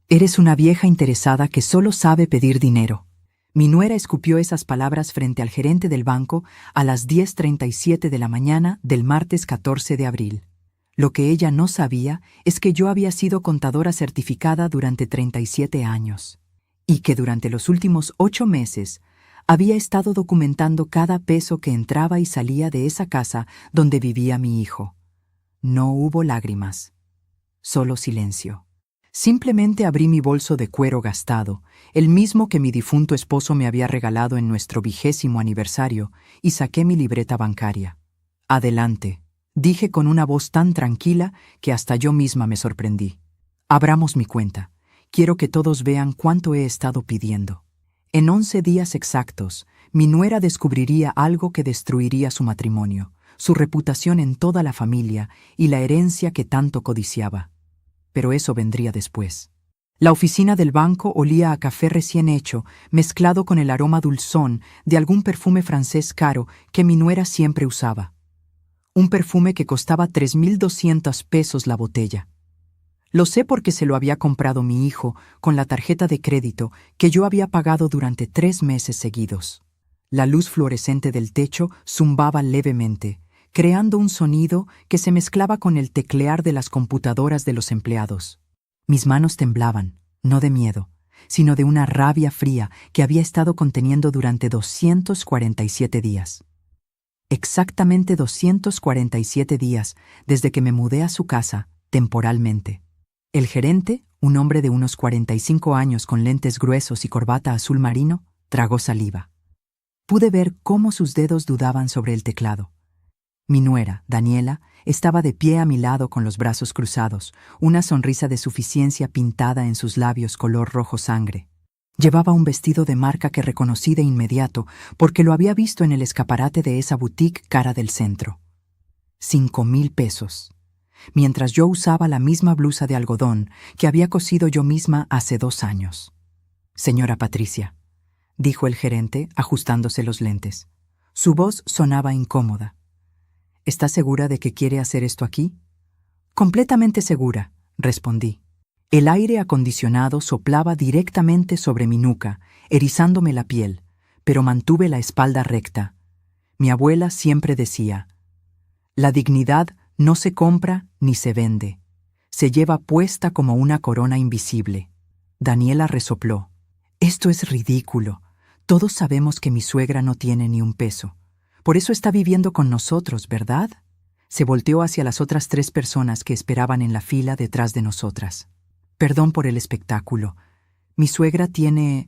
Eres una vieja interesada que solo sabe pedir dinero. Mi nuera escupió esas palabras frente al gerente del banco a las 10:37 de la mañana del martes 14 de abril. Lo que ella no sabía es que yo había sido contadora certificada durante 37 años y que durante los últimos 8 meses había estado documentando cada peso que entraba y salía de esa casa donde vivía mi hijo. No hubo lágrimas, solo silencio. Simplemente abrí mi bolso de cuero gastado, el mismo que mi difunto esposo me había regalado en nuestro 20º aniversario, y saqué mi libreta bancaria. Adelante, dije con una voz tan tranquila que hasta yo misma me sorprendí. Abramos mi cuenta. Quiero que todos vean cuánto he estado pidiendo. En 11 días exactos, mi nuera descubriría algo que destruiría su matrimonio, su reputación en toda la familia y la herencia que tanto codiciaba. Pero eso vendría después. La oficina del banco olía a café recién hecho, mezclado con el aroma dulzón de algún perfume francés caro que mi nuera siempre usaba. Un perfume que costaba 3.200 pesos la botella. Lo sé porque se lo había comprado mi hijo con la tarjeta de crédito que yo había pagado durante 3 meses seguidos. La luz fluorescente del techo zumbaba levemente, creando un sonido que se mezclaba con el teclear de las computadoras de los empleados. Mis manos temblaban, no de miedo, sino de una rabia fría que había estado conteniendo durante 247 días. Exactamente 247 días desde que me mudé a su casa, temporalmente. El gerente, un hombre de unos 45 años con lentes gruesos y corbata azul marino, tragó saliva. Pude ver cómo sus dedos dudaban sobre el teclado. Mi nuera, Daniela, estaba de pie a mi lado con los brazos cruzados, una sonrisa de suficiencia pintada en sus labios color rojo sangre. Llevaba un vestido de marca que reconocí de inmediato porque lo había visto en el escaparate de esa boutique cara del centro. 5,000 pesos. Mientras yo usaba la misma blusa de algodón que había cosido yo misma hace 2 años. Señora Patricia, dijo el gerente ajustándose los lentes. Su voz sonaba incómoda. ¿Está segura de que quiere hacer esto aquí? Completamente segura, respondí. El aire acondicionado soplaba directamente sobre mi nuca, erizándome la piel, pero mantuve la espalda recta. Mi abuela siempre decía, la dignidad no se compra ni se vende. Se lleva puesta como una corona invisible. Daniela resopló. Esto es ridículo. Todos sabemos que mi suegra no tiene ni un peso. Por eso está viviendo con nosotros, ¿verdad? Se volteó hacia las otras 3 personas que esperaban en la fila detrás de nosotras. Perdón por el espectáculo. Mi suegra tiene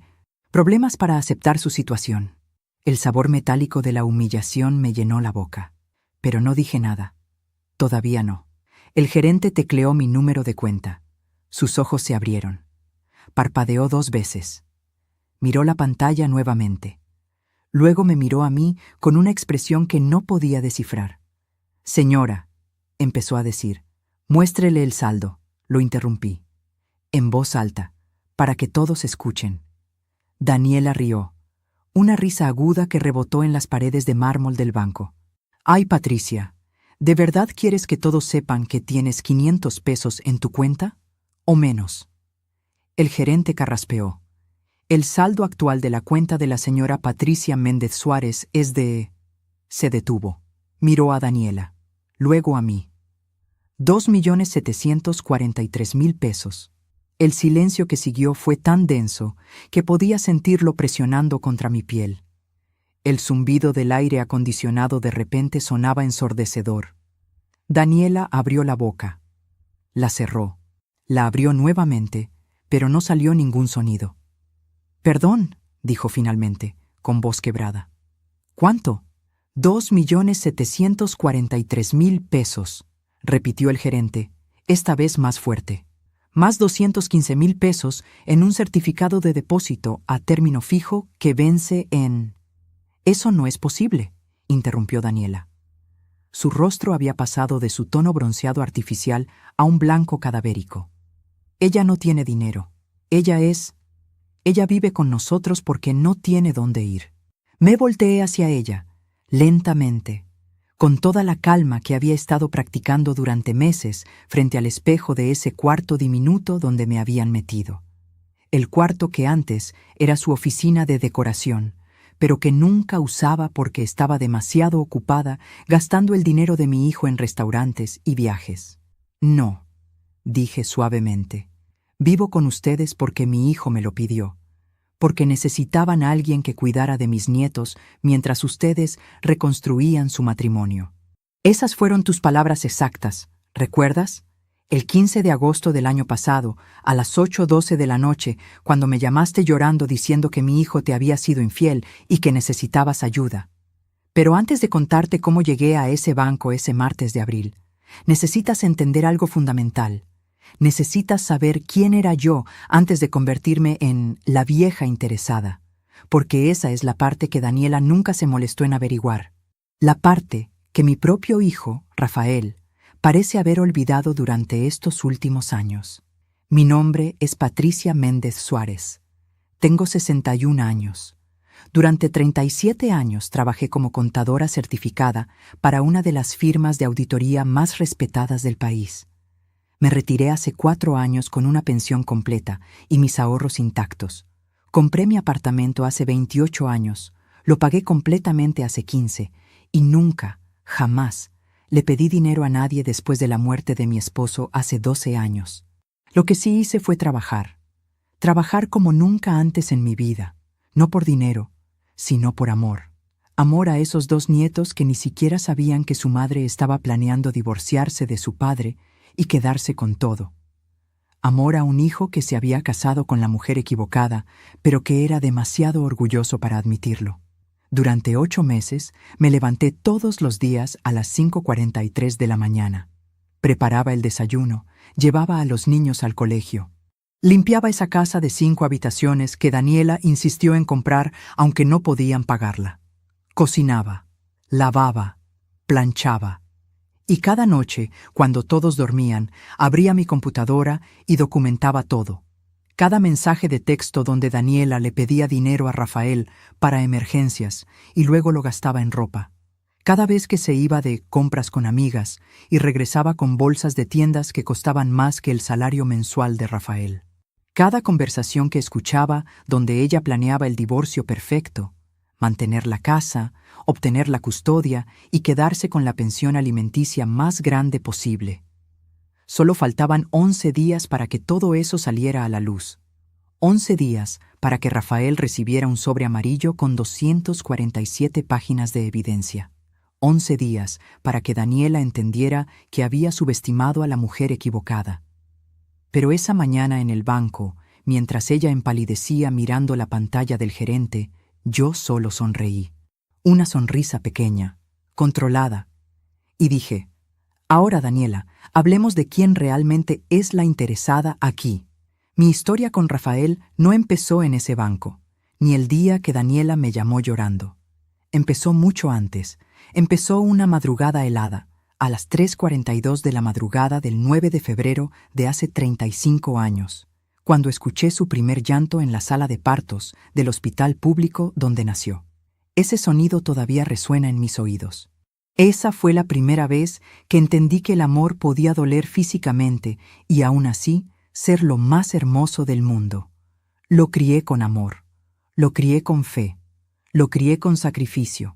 problemas para aceptar su situación. El sabor metálico de la humillación me llenó la boca. Pero no dije nada. Todavía no. El gerente tecleó mi número de cuenta. Sus ojos se abrieron. Parpadeó 2 veces. Miró la pantalla nuevamente. Luego me miró a mí con una expresión que no podía descifrar. Señora, empezó a decir, muéstrele el saldo. Lo interrumpí. En voz alta, para que todos escuchen. Daniela rió, una risa aguda que rebotó en las paredes de mármol del banco. Ay, Patricia, ¿de verdad quieres que todos sepan que tienes 500 pesos en tu cuenta? ¿O menos? El gerente carraspeó. El saldo actual de la cuenta de la señora Patricia Méndez Suárez es de... Se detuvo. Miró a Daniela. Luego a mí. 2.743.000 pesos. El silencio que siguió fue tan denso que podía sentirlo presionando contra mi piel. El zumbido del aire acondicionado de repente sonaba ensordecedor. Daniela abrió la boca. La cerró. La abrió nuevamente, pero no salió ningún sonido. Perdón, dijo finalmente, con voz quebrada. ¿Cuánto? 2.743.000 pesos, repitió el gerente, esta vez más fuerte. Más 215.000 pesos en un certificado de depósito a término fijo que vence en... Eso no es posible, interrumpió Daniela. Su rostro había pasado de su tono bronceado artificial a un blanco cadavérico. Ella no tiene dinero. Ella vive con nosotros porque no tiene dónde ir. Me volteé hacia ella, lentamente, con toda la calma que había estado practicando durante meses frente al espejo de ese cuarto diminuto donde me habían metido. el cuarto que antes era su oficina de decoración, pero que nunca usaba porque estaba demasiado ocupada gastando el dinero de mi hijo en restaurantes y viajes. No, dije suavemente. Vivo con ustedes porque mi hijo me lo pidió, porque necesitaban a alguien que cuidara de mis nietos mientras ustedes reconstruían su matrimonio. Esas fueron tus palabras exactas, ¿recuerdas? El 15 de agosto del año pasado, a las 8:12 de la noche, cuando me llamaste llorando diciendo que mi hijo te había sido infiel y que necesitabas ayuda. Pero antes de contarte cómo llegué a ese banco ese martes de abril, necesitas entender algo fundamental. Necesitas saber quién era yo antes de convertirme en la vieja interesada, porque esa es la parte que Daniela nunca se molestó en averiguar. La parte que mi propio hijo, Rafael, parece haber olvidado durante estos últimos años. Mi nombre es Patricia Méndez Suárez. Tengo 61 años. Durante 37 años trabajé como contadora certificada para una de las firmas de auditoría más respetadas del país. Me retiré hace 4 años con una pensión completa y mis ahorros intactos. Compré mi apartamento hace 28 años, lo pagué completamente hace 15 y nunca, jamás, le pedí dinero a nadie después de la muerte de mi esposo hace 12 años. Lo que sí hice fue trabajar como nunca antes en mi vida, no por dinero, sino por amor. Amor a esos 2 nietos que ni siquiera sabían que su madre estaba planeando divorciarse de su padre y quedarse con todo. Amor a un hijo que se había casado con la mujer equivocada, pero que era demasiado orgulloso para admitirlo. Durante 8 meses me levanté todos los días a las 5:43 de la mañana. Preparaba el desayuno, llevaba a los niños al colegio. Limpiaba esa casa de 5 habitaciones que Daniela insistió en comprar aunque no podían pagarla. Cocinaba, lavaba, planchaba. Y cada noche, cuando todos dormían, abría mi computadora y documentaba todo. Cada mensaje de texto donde Daniela le pedía dinero a Rafael para emergencias y luego lo gastaba en ropa. Cada vez que se iba de compras con amigas y regresaba con bolsas de tiendas que costaban más que el salario mensual de Rafael. Cada conversación que escuchaba donde ella planeaba el divorcio perfecto, mantener la casa, obtener la custodia y quedarse con la pensión alimenticia más grande posible. Solo faltaban 11 días para que todo eso saliera a la luz. 11 días para que Rafael recibiera un sobre amarillo con 247 páginas de evidencia. 11 días para que Daniela entendiera que había subestimado a la mujer equivocada. Pero esa mañana en el banco, mientras ella empalidecía mirando la pantalla del gerente, yo solo sonreí. Una sonrisa pequeña, controlada. Y dije, ahora Daniela, hablemos de quién realmente es la interesada aquí. Mi historia con Rafael no empezó en ese banco, ni el día que Daniela me llamó llorando. Empezó mucho antes. Empezó una madrugada helada, a las 3:42 de la madrugada del 9 de febrero de hace 35 años, cuando escuché su primer llanto en la sala de partos del hospital público donde nació. Ese sonido todavía resuena en mis oídos. Esa fue la primera vez que entendí que el amor podía doler físicamente y aún así ser lo más hermoso del mundo. Lo crié con amor, lo crié con fe, lo crié con sacrificio.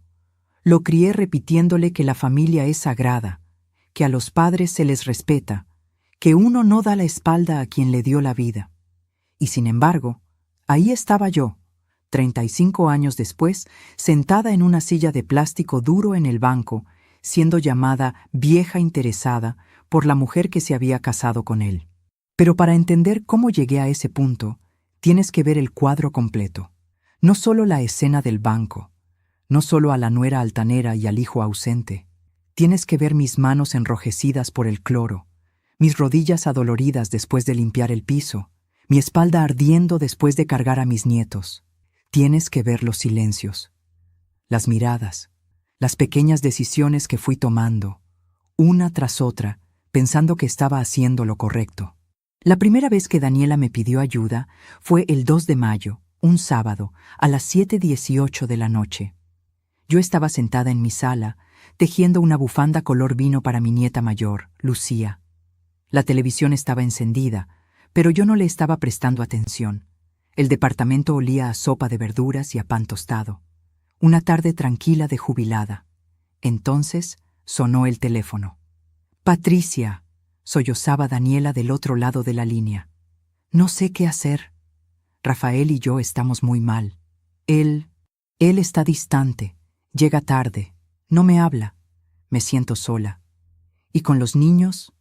Lo crié repitiéndole que la familia es sagrada, que a los padres se les respeta, que uno no da la espalda a quien le dio la vida. Y sin embargo, ahí estaba yo, 35 años después, sentada en una silla de plástico duro en el banco, siendo llamada vieja interesada por la mujer que se había casado con él. Pero para entender cómo llegué a ese punto, tienes que ver el cuadro completo. No solo la escena del banco, no solo a la nuera altanera y al hijo ausente. Tienes que ver mis manos enrojecidas por el cloro, mis rodillas adoloridas después de limpiar el piso, mi espalda ardiendo después de cargar a mis nietos. Tienes que ver los silencios, las miradas, las pequeñas decisiones que fui tomando, una tras otra, pensando que estaba haciendo lo correcto. La primera vez que Daniela me pidió ayuda fue el 2 de mayo, un sábado, a las 7:18 de la noche. Yo estaba sentada en mi sala, tejiendo una bufanda color vino para mi nieta mayor, Lucía. La televisión estaba encendida, pero yo no le estaba prestando atención. El departamento olía a sopa de verduras y a pan tostado. Una tarde tranquila de jubilada. Entonces sonó el teléfono. «Patricia», sollozaba Daniela del otro lado de la línea. «No sé qué hacer. Rafael y yo estamos muy mal. Él está distante, llega tarde, no me habla, me siento sola. Y con los niños,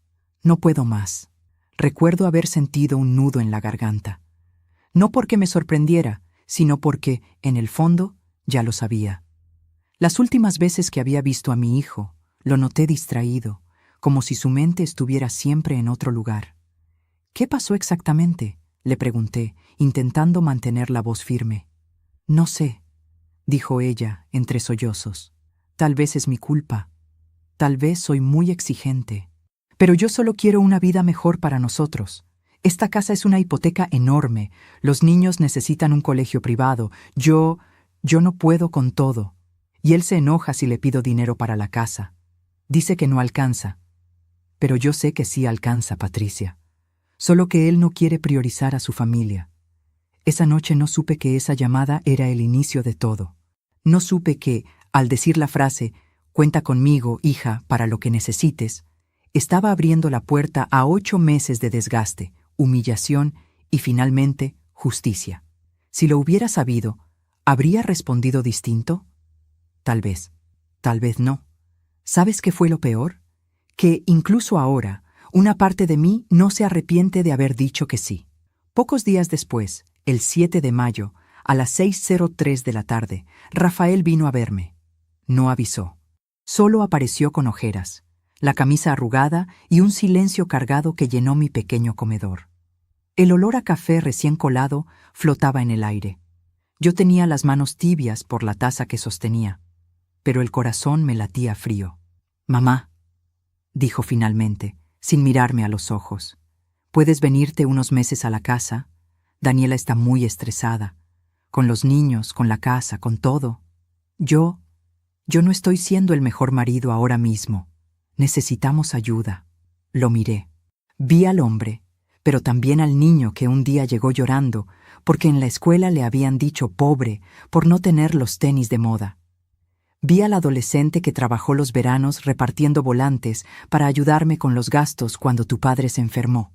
no puedo más». Recuerdo haber sentido un nudo en la garganta. No porque me sorprendiera, sino porque, en el fondo, ya lo sabía. Las últimas veces que había visto a mi hijo, lo noté distraído, como si su mente estuviera siempre en otro lugar. «¿Qué pasó exactamente?», le pregunté, intentando mantener la voz firme. «No sé», dijo ella, entre sollozos. «Tal vez es mi culpa. Tal vez soy muy exigente. Pero yo solo quiero una vida mejor para nosotros. Esta casa es una hipoteca enorme. Los niños necesitan un colegio privado. Yo no puedo con todo. Y él se enoja si le pido dinero para la casa. Dice que no alcanza. Pero yo sé que sí alcanza, Patricia. Solo que él no quiere priorizar a su familia. Esa noche no supe que esa llamada era el inicio de todo. No supe que, al decir la frase, «Cuenta conmigo, hija, para lo que necesites», estaba abriendo la puerta a 8 meses de desgaste, humillación y, finalmente, justicia. Si lo hubiera sabido, ¿habría respondido distinto? Tal vez no. ¿Sabes qué fue lo peor? Que, incluso ahora, una parte de mí no se arrepiente de haber dicho que sí. Pocos días después, el 7 de mayo, a las 6:03 de la tarde, Rafael vino a verme. No avisó. Solo apareció con ojeras, la camisa arrugada y un silencio cargado que llenó mi pequeño comedor. El olor a café recién colado flotaba en el aire. Yo tenía las manos tibias por la taza que sostenía, pero el corazón me latía frío. «Mamá», dijo finalmente, sin mirarme a los ojos, «¿puedes venirte unos meses a la casa? Daniela está muy estresada. Con los niños, con la casa, con todo. Yo no estoy siendo el mejor marido ahora mismo. Necesitamos ayuda». Lo miré. Vi al hombre, pero también al niño que un día llegó llorando porque en la escuela le habían dicho pobre por no tener los tenis de moda. Vi al adolescente que trabajó los veranos repartiendo volantes para ayudarme con los gastos cuando tu padre se enfermó.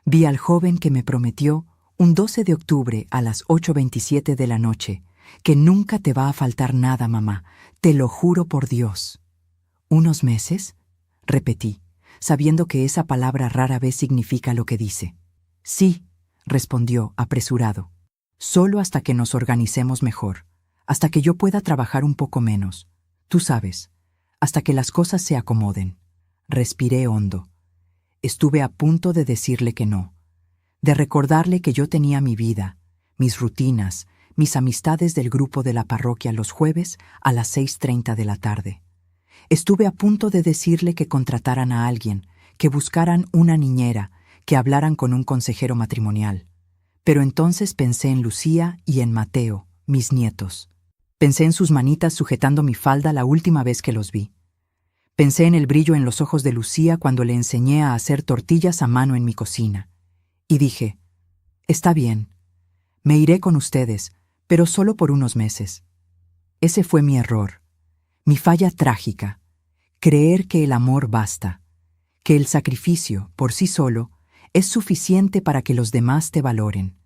Vi al joven que me prometió, un 12 de octubre a las 8:27 de la noche, que nunca te va a faltar nada, mamá, te lo juro por Dios. «¿Unos meses?», repetí, sabiendo que esa palabra rara vez significa lo que dice. «Sí», respondió, apresurado. «Solo hasta que nos organicemos mejor, hasta que yo pueda trabajar un poco menos. Tú sabes, hasta que las cosas se acomoden». Respiré hondo. Estuve a punto de decirle que no, de recordarle que yo tenía mi vida, mis rutinas, mis amistades del grupo de la parroquia los jueves a las 6:30 de la tarde. Estuve a punto de decirle que contrataran a alguien, que buscaran una niñera, que hablaran con un consejero matrimonial. Pero entonces pensé en Lucía y en Mateo, mis nietos. Pensé en sus manitas sujetando mi falda la última vez que los vi. Pensé en el brillo en los ojos de Lucía cuando le enseñé a hacer tortillas a mano en mi cocina. Y dije, «Está bien, me iré con ustedes, pero solo por unos meses». Ese fue mi error, mi falla trágica, creer que el amor basta, que el sacrificio, por sí solo, es suficiente para que los demás te valoren.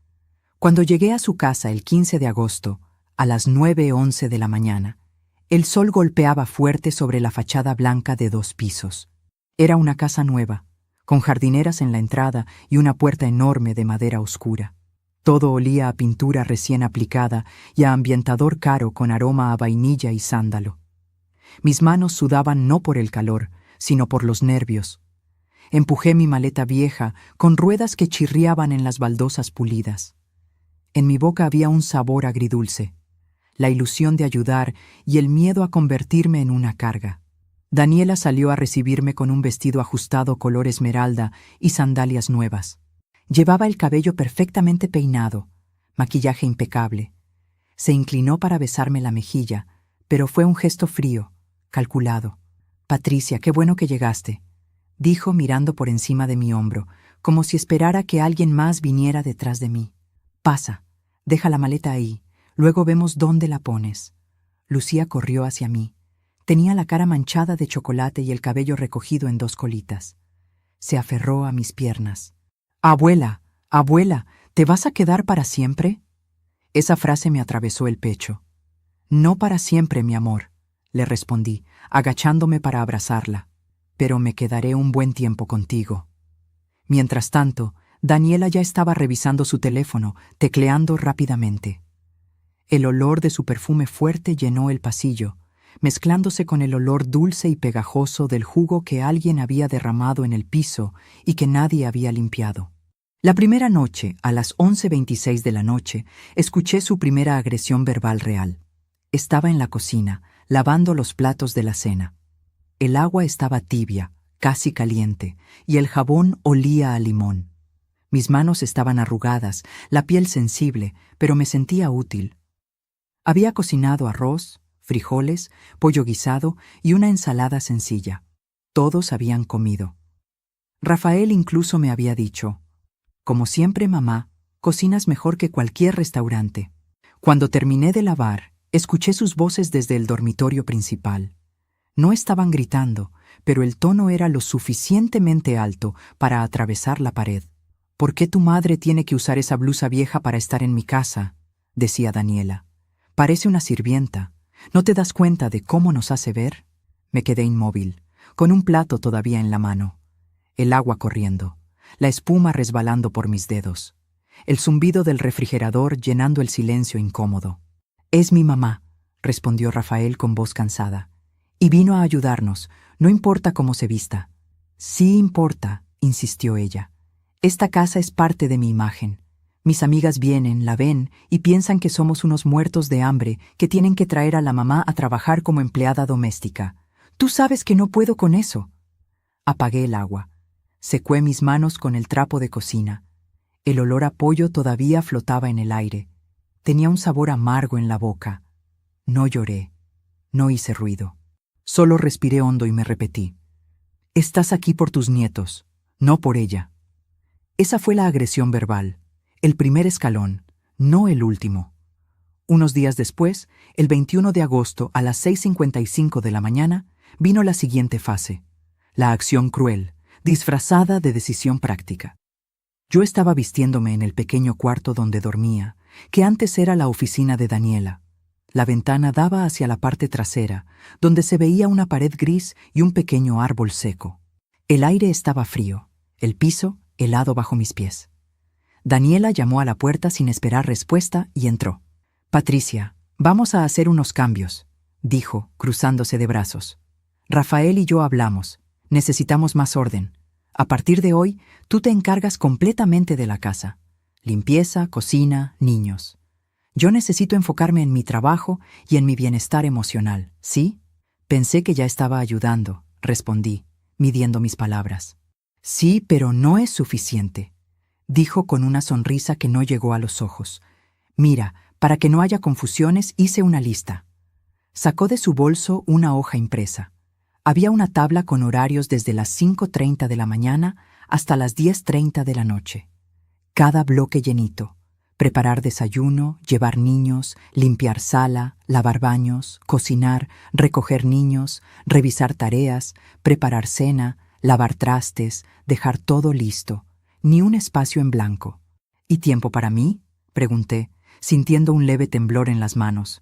Cuando llegué a su casa el 15 de agosto, a las 9:11 de la mañana, el sol golpeaba fuerte sobre la fachada blanca de 2 pisos. Era una casa nueva, con jardineras en la entrada y una puerta enorme de madera oscura. Todo olía a pintura recién aplicada y a ambientador caro con aroma a vainilla y sándalo. Mis manos sudaban no por el calor, sino por los nervios. Empujé mi maleta vieja, con ruedas que chirriaban en las baldosas pulidas. En mi boca había un sabor agridulce, la ilusión de ayudar y el miedo a convertirme en una carga. Daniela salió a recibirme con un vestido ajustado color esmeralda y sandalias nuevas. Llevaba el cabello perfectamente peinado, maquillaje impecable. Se inclinó para besarme la mejilla, pero fue un gesto frío, calculado. «Patricia, qué bueno que llegaste», dijo mirando por encima de mi hombro, como si esperara que alguien más viniera detrás de mí. «Pasa, Deja la maleta ahí, luego vemos dónde la pones. Lucía corrió hacia mí. Tenía la cara manchada de chocolate y el cabello recogido en 2 colitas. Se aferró a mis piernas. «Abuela, abuela, ¿te vas a quedar para siempre?» Esa frase me atravesó el pecho. «No para siempre, mi amor», le respondí, agachándome para abrazarla. «Pero me quedaré un buen tiempo contigo». Mientras tanto, Daniela ya estaba revisando su teléfono, tecleando rápidamente. El olor de su perfume fuerte llenó el pasillo, mezclándose con el olor dulce y pegajoso del jugo que alguien había derramado en el piso y que nadie había limpiado. La primera noche, a las 11:26 de la noche, escuché su primera agresión verbal real. Estaba en la cocina, lavando los platos de la cena. El agua estaba tibia, casi caliente, y el jabón olía a limón. Mis manos estaban arrugadas, la piel sensible, pero me sentía útil. Había cocinado arroz, frijoles, pollo guisado y una ensalada sencilla. Todos habían comido. Rafael incluso me había dicho: «Como siempre, mamá, cocinas mejor que cualquier restaurante». Cuando terminé de lavar, escuché sus voces desde el dormitorio principal. No estaban gritando, pero el tono era lo suficientemente alto para atravesar la pared. «¿Por qué tu madre tiene que usar esa blusa vieja para estar en mi casa?», decía Daniela. «Parece una sirvienta. ¿No te das cuenta de cómo nos hace ver?». Me quedé inmóvil, con un plato todavía en la mano. El agua corriendo, la espuma resbalando por mis dedos, el zumbido del refrigerador llenando el silencio incómodo. «Es mi mamá», respondió Rafael con voz cansada. «Y vino a ayudarnos, no importa cómo se vista». «Sí importa», insistió ella. «Esta casa es parte de mi imagen. Mis amigas vienen, la ven y piensan que somos unos muertos de hambre que tienen que traer a la mamá a trabajar como empleada doméstica. Tú sabes que no puedo con eso». Apagué el agua. Secé mis manos con el trapo de cocina. El olor a pollo todavía flotaba en el aire. Tenía un sabor amargo en la boca. No lloré. No hice ruido. Solo respiré hondo y me repetí: «Estás aquí por tus nietos, no por ella». Esa fue la agresión verbal, el primer escalón, no el último. Unos días después, el 21 de agosto a las 6:55 de la mañana, vino la siguiente fase, la acción cruel, disfrazada de decisión práctica. Yo estaba vistiéndome en el pequeño cuarto donde dormía, que antes era la oficina de Daniela. La ventana daba hacia la parte trasera, donde se veía una pared gris y un pequeño árbol seco. El aire estaba frío, el piso helado bajo mis pies. Daniela llamó a la puerta sin esperar respuesta y entró. «Patricia, vamos a hacer unos cambios», dijo, cruzándose de brazos. «Rafael y yo hablamos. Necesitamos más orden. A partir de hoy, tú te encargas completamente de la casa. Limpieza, cocina, niños. Yo necesito enfocarme en mi trabajo y en mi bienestar emocional, ¿sí?» «Pensé que ya estaba ayudando», respondí, midiendo mis palabras. «Sí, pero no es suficiente», dijo con una sonrisa que no llegó a los ojos. «Mira, para que no haya confusiones, hice una lista». Sacó de su bolso una hoja impresa. Había una tabla con horarios desde las 5:30 de la mañana hasta las 10:30 de la noche. Cada bloque llenito. Preparar desayuno, llevar niños, limpiar sala, lavar baños, cocinar, recoger niños, revisar tareas, preparar cena, lavar trastes, dejar todo listo. Ni un espacio en blanco. «¿Y tiempo para mí?», pregunté, sintiendo un leve temblor en las manos.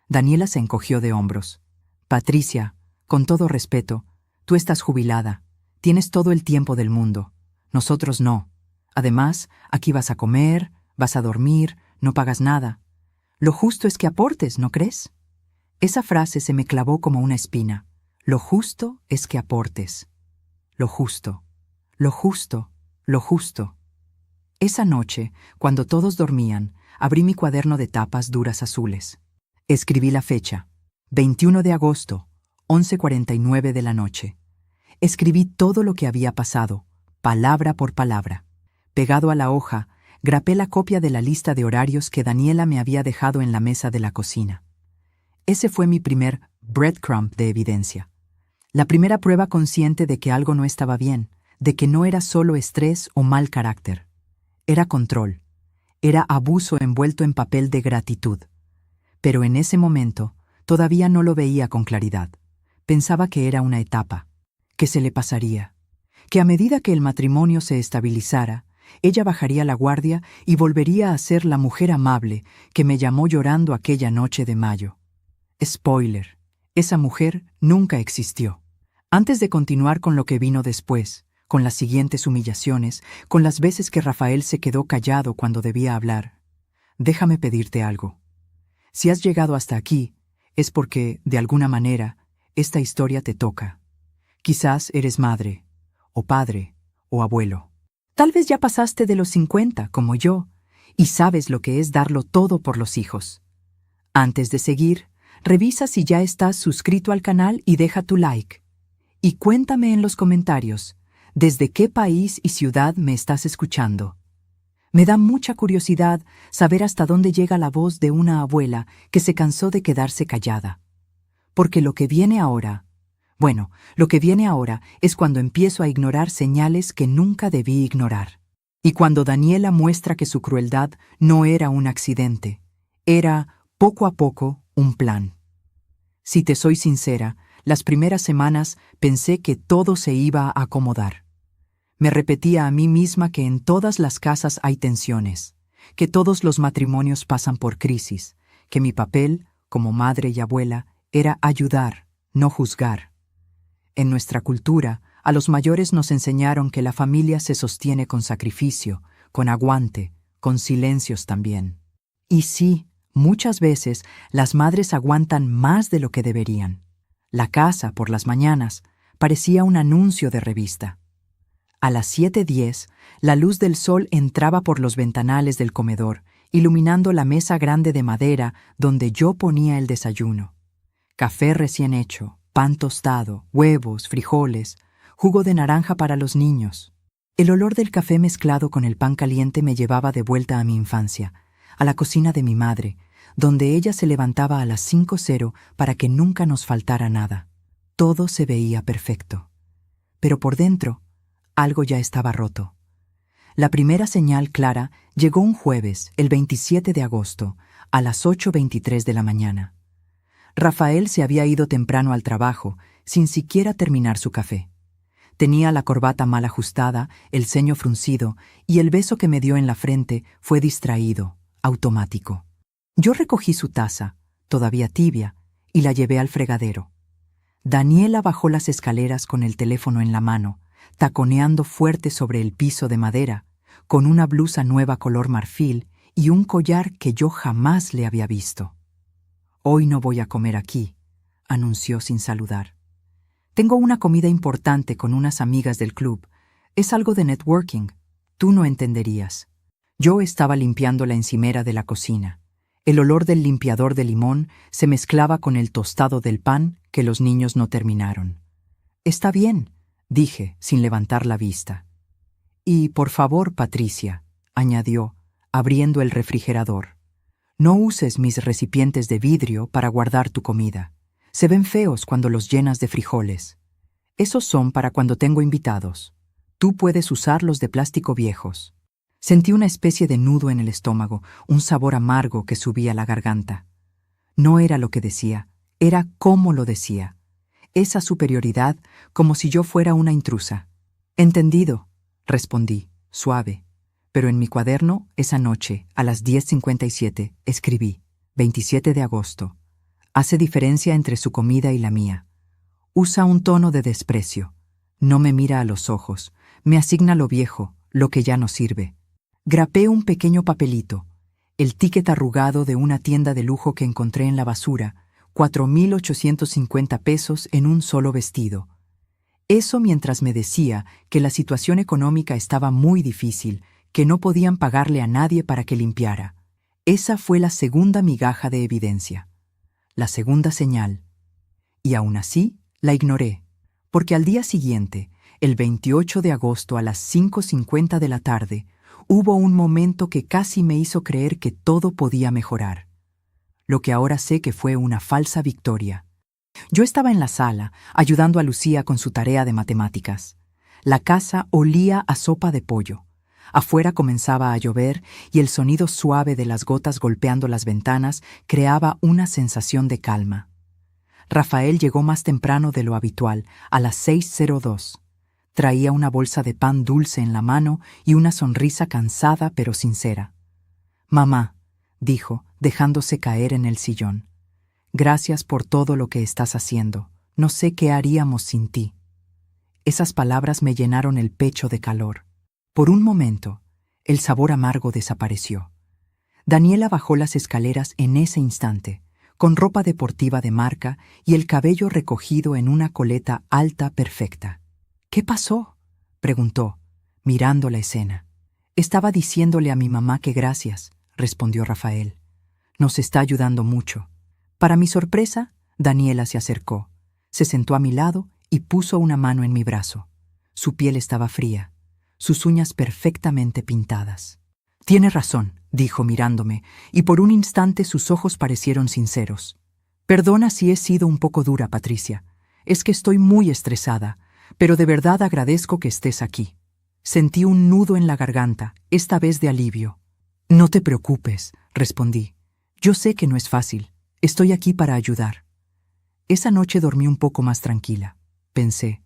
Daniela se encogió de hombros. «Patricia, con todo respeto, tú estás jubilada. Tienes todo el tiempo del mundo. Nosotros no. Además, aquí vas a comer, vas a dormir, no pagas nada. Lo justo es que aportes, ¿no crees?». Esa frase se me clavó como una espina. Lo justo es que aportes. Lo justo, lo justo, lo justo. Esa noche, cuando todos dormían, abrí mi cuaderno de tapas duras azules. Escribí la fecha, 21 de agosto, 11:49 de la noche. Escribí todo lo que había pasado, palabra por palabra. Pegado a la hoja, grapé la copia de la lista de horarios que Daniela me había dejado en la mesa de la cocina. Ese fue mi primer breadcrumb de evidencia. La primera prueba consciente de que algo no estaba bien, de que no era solo estrés o mal carácter. Era control. Era abuso envuelto en papel de gratitud. Pero en ese momento, todavía no lo veía con claridad. Pensaba que era una etapa, que se le pasaría, que a medida que el matrimonio se estabilizara, ella bajaría la guardia y volvería a ser la mujer amable que me llamó llorando aquella noche de mayo. Spoiler: esa mujer nunca existió. Antes de continuar con lo que vino después, con las siguientes humillaciones, con las veces que Rafael se quedó callado cuando debía hablar, déjame pedirte algo. Si has llegado hasta aquí, es porque, de alguna manera, esta historia te toca. Quizás eres madre, o padre, o abuelo. Tal vez ya pasaste de los 50, como yo, y sabes lo que es darlo todo por los hijos. Antes de seguir, revisa si ya estás suscrito al canal y deja tu like. Y cuéntame en los comentarios, ¿desde qué país y ciudad me estás escuchando? Me da mucha curiosidad saber hasta dónde llega la voz de una abuela que se cansó de quedarse callada. Porque lo que viene ahora es cuando empiezo a ignorar señales que nunca debí ignorar. Y cuando Daniela muestra que su crueldad no era un accidente, era, poco a poco, un plan. Si te soy sincera, las primeras semanas pensé que todo se iba a acomodar. Me repetía a mí misma que en todas las casas hay tensiones, que todos los matrimonios pasan por crisis, que mi papel, como madre y abuela, era ayudar, no juzgar. En nuestra cultura, a los mayores nos enseñaron que la familia se sostiene con sacrificio, con aguante, con silencios también. Y sí, muchas veces las madres aguantan más de lo que deberían. La casa, por las mañanas, parecía un anuncio de revista. A las 7:10, la luz del sol entraba por los ventanales del comedor, iluminando la mesa grande de madera donde yo ponía el desayuno. Café recién hecho, pan tostado, huevos, frijoles, jugo de naranja para los niños. El olor del café mezclado con el pan caliente me llevaba de vuelta a mi infancia, a la cocina de mi madre, donde ella se levantaba a las 5:00 para que nunca nos faltara nada. Todo se veía perfecto. Pero por dentro, algo ya estaba roto. La primera señal clara llegó un jueves, el 27 de agosto, a las 8:23 de la mañana. Rafael se había ido temprano al trabajo, sin siquiera terminar su café. Tenía la corbata mal ajustada, el ceño fruncido, y el beso que me dio en la frente fue distraído, automático. Yo recogí su taza, todavía tibia, y la llevé al fregadero. Daniela bajó las escaleras con el teléfono en la mano, taconeando fuerte sobre el piso de madera, con una blusa nueva color marfil y un collar que yo jamás le había visto. «Hoy no voy a comer aquí», anunció sin saludar. «Tengo una comida importante con unas amigas del club. Es algo de networking. Tú no entenderías». Yo estaba limpiando la encimera de la cocina. El olor del limpiador de limón se mezclaba con el tostado del pan que los niños no terminaron. «Está bien», dije, sin levantar la vista. «Y, por favor, Patricia», añadió, abriendo el refrigerador, «no uses mis recipientes de vidrio para guardar tu comida. Se ven feos cuando los llenas de frijoles. Esos son para cuando tengo invitados. Tú puedes usar los de plástico viejos». Sentí una especie de nudo en el estómago, un sabor amargo que subía a la garganta. No era lo que decía, era cómo lo decía. Esa superioridad, como si yo fuera una intrusa. «Entendido», respondí, suave. Pero en mi cuaderno, esa noche, a las 10:57, escribí: 27 de agosto. Hace diferencia entre su comida y la mía. Usa un tono de desprecio. No me mira a los ojos. Me asigna lo viejo, lo que ya no sirve. Grapé un pequeño papelito, el ticket arrugado de una tienda de lujo que encontré en la basura, 4,850 pesos en un solo vestido. Eso mientras me decía que la situación económica estaba muy difícil, que no podían pagarle a nadie para que limpiara. Esa fue la segunda migaja de evidencia, la segunda señal. Y aún así, la ignoré, porque al día siguiente, el 28 de agosto a las 5:50 de la tarde, hubo un momento que casi me hizo creer que todo podía mejorar. Lo que ahora sé que fue una falsa victoria. Yo estaba en la sala, ayudando a Lucía con su tarea de matemáticas. La casa olía a sopa de pollo. Afuera comenzaba a llover y el sonido suave de las gotas golpeando las ventanas creaba una sensación de calma. Rafael llegó más temprano de lo habitual, a las 6:02. Traía una bolsa de pan dulce en la mano y una sonrisa cansada pero sincera. «Mamá», dijo, dejándose caer en el sillón. «Gracias por todo lo que estás haciendo. No sé qué haríamos sin ti». Esas palabras me llenaron el pecho de calor. Por un momento, el sabor amargo desapareció. Daniela bajó las escaleras en ese instante, con ropa deportiva de marca y el cabello recogido en una coleta alta perfecta. «¿Qué pasó?», preguntó, mirando la escena. «Estaba diciéndole a mi mamá que gracias», respondió Rafael. «Nos está ayudando mucho». Para mi sorpresa, Daniela se acercó, se sentó a mi lado y puso una mano en mi brazo. Su piel estaba fría, sus uñas perfectamente pintadas. «Tiene razón», dijo mirándome, y por un instante sus ojos parecieron sinceros. «Perdona si he sido un poco dura, Patricia. Es que estoy muy estresada, pero de verdad agradezco que estés aquí». Sentí un nudo en la garganta, esta vez de alivio. «No te preocupes», respondí. «Yo sé que no es fácil. Estoy aquí para ayudar». Esa noche dormí un poco más tranquila. Pensé,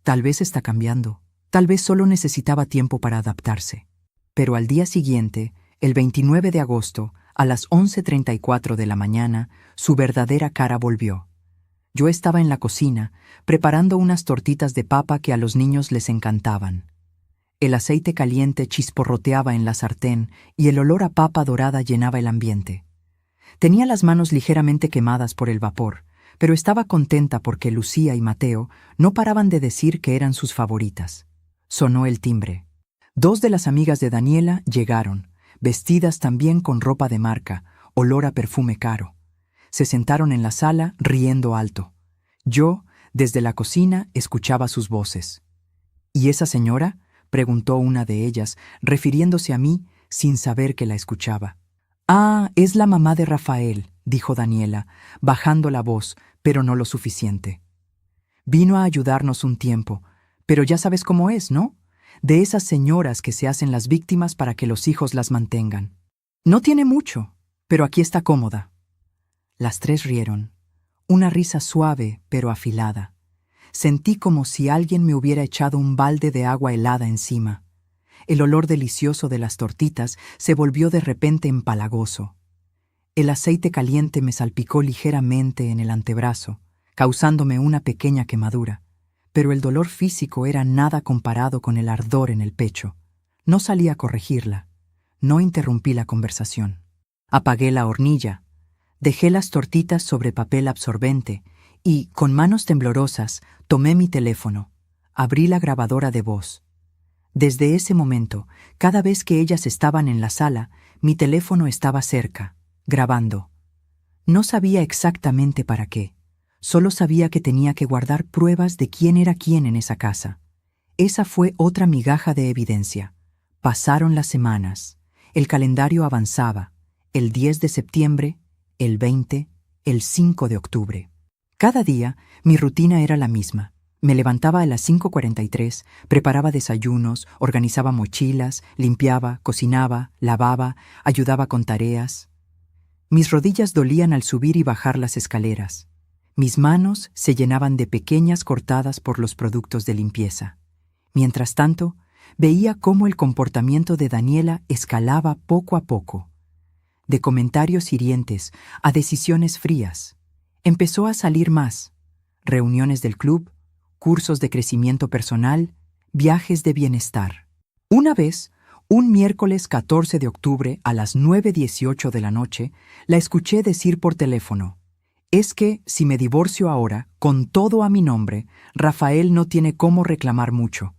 tal vez está cambiando, tal vez solo necesitaba tiempo para adaptarse. Pero al día siguiente, el 29 de agosto, a las 11:34 de la mañana, su verdadera cara volvió. Yo estaba en la cocina, preparando unas tortitas de papa que a los niños les encantaban. El aceite caliente chisporroteaba en la sartén y el olor a papa dorada llenaba el ambiente. Tenía las manos ligeramente quemadas por el vapor, pero estaba contenta porque Lucía y Mateo no paraban de decir que eran sus favoritas. Sonó el timbre. 2 de las amigas de Daniela llegaron, vestidas también con ropa de marca, olor a perfume caro. Se sentaron en la sala riendo alto. Yo, desde la cocina, escuchaba sus voces. «¿Y esa señora?», preguntó una de ellas, refiriéndose a mí sin saber que la escuchaba. «Ah, es la mamá de Rafael», dijo Daniela, bajando la voz, pero no lo suficiente. «Vino a ayudarnos un tiempo, pero ya sabes cómo es, ¿no? De esas señoras que se hacen las víctimas para que los hijos las mantengan. No tiene mucho, pero aquí está cómoda». Las 3 rieron. Una risa suave, pero afilada. Sentí como si alguien me hubiera echado un balde de agua helada encima. El olor delicioso de las tortitas se volvió de repente empalagoso. El aceite caliente me salpicó ligeramente en el antebrazo, causándome una pequeña quemadura, pero el dolor físico era nada comparado con el ardor en el pecho. No salí a corregirla. No interrumpí la conversación. Apagué la hornilla, dejé las tortitas sobre papel absorbente y, con manos temblorosas, tomé mi teléfono. Abrí la grabadora de voz. Desde ese momento, cada vez que ellas estaban en la sala, mi teléfono estaba cerca, grabando. No sabía exactamente para qué. Solo sabía que tenía que guardar pruebas de quién era quién en esa casa. Esa fue otra migaja de evidencia. Pasaron las semanas. El calendario avanzaba. El 10 de septiembre, el 20, el 5 de octubre. Cada día, mi rutina era la misma. Me levantaba a las 5:43, preparaba desayunos, organizaba mochilas, limpiaba, cocinaba, lavaba, ayudaba con tareas. Mis rodillas dolían al subir y bajar las escaleras. Mis manos se llenaban de pequeñas cortadas por los productos de limpieza. Mientras tanto, veía cómo el comportamiento de Daniela escalaba poco a poco. De comentarios hirientes a decisiones frías. Empezó a salir más. Reuniones del club, cursos de crecimiento personal, viajes de bienestar. Una vez, un miércoles 14 de octubre a las 9:18 de la noche, la escuché decir por teléfono: «Es que, si me divorcio ahora, con todo a mi nombre, Rafael no tiene cómo reclamar mucho.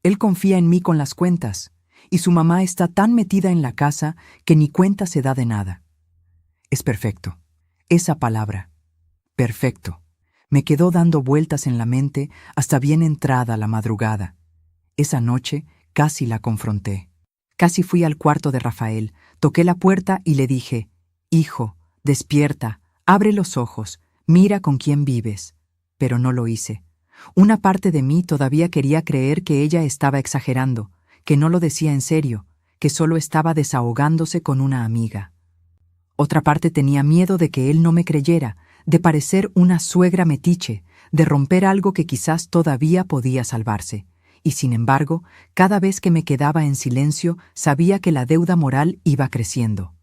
Él confía en mí con las cuentas, y su mamá está tan metida en la casa que ni cuenta se da de nada». Es perfecto. Esa palabra. Perfecto. Me quedó dando vueltas en la mente hasta bien entrada la madrugada. Esa noche casi la confronté. Casi fui al cuarto de Rafael, toqué la puerta y le dije: «Hijo, despierta, abre los ojos, mira con quién vives». Pero no lo hice. Una parte de mí todavía quería creer que ella estaba exagerando, que no lo decía en serio, que solo estaba desahogándose con una amiga. Otra parte tenía miedo de que él no me creyera, de parecer una suegra metiche, de romper algo que quizás todavía podía salvarse. Y sin embargo, cada vez que me quedaba en silencio, sabía que la deuda moral iba creciendo.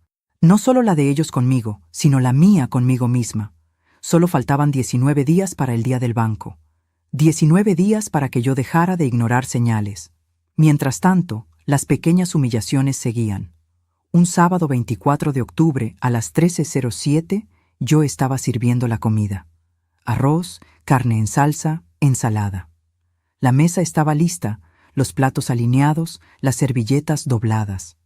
No solo la de ellos conmigo, sino la mía conmigo misma. Solo faltaban 19 días para el día del banco. 19 días para que yo dejara de ignorar señales. Mientras tanto, las pequeñas humillaciones seguían. Un sábado 24 de octubre, a las 13:07, yo estaba sirviendo la comida. Arroz, carne en salsa, ensalada. La mesa estaba lista, los platos alineados, las servilletas dobladas.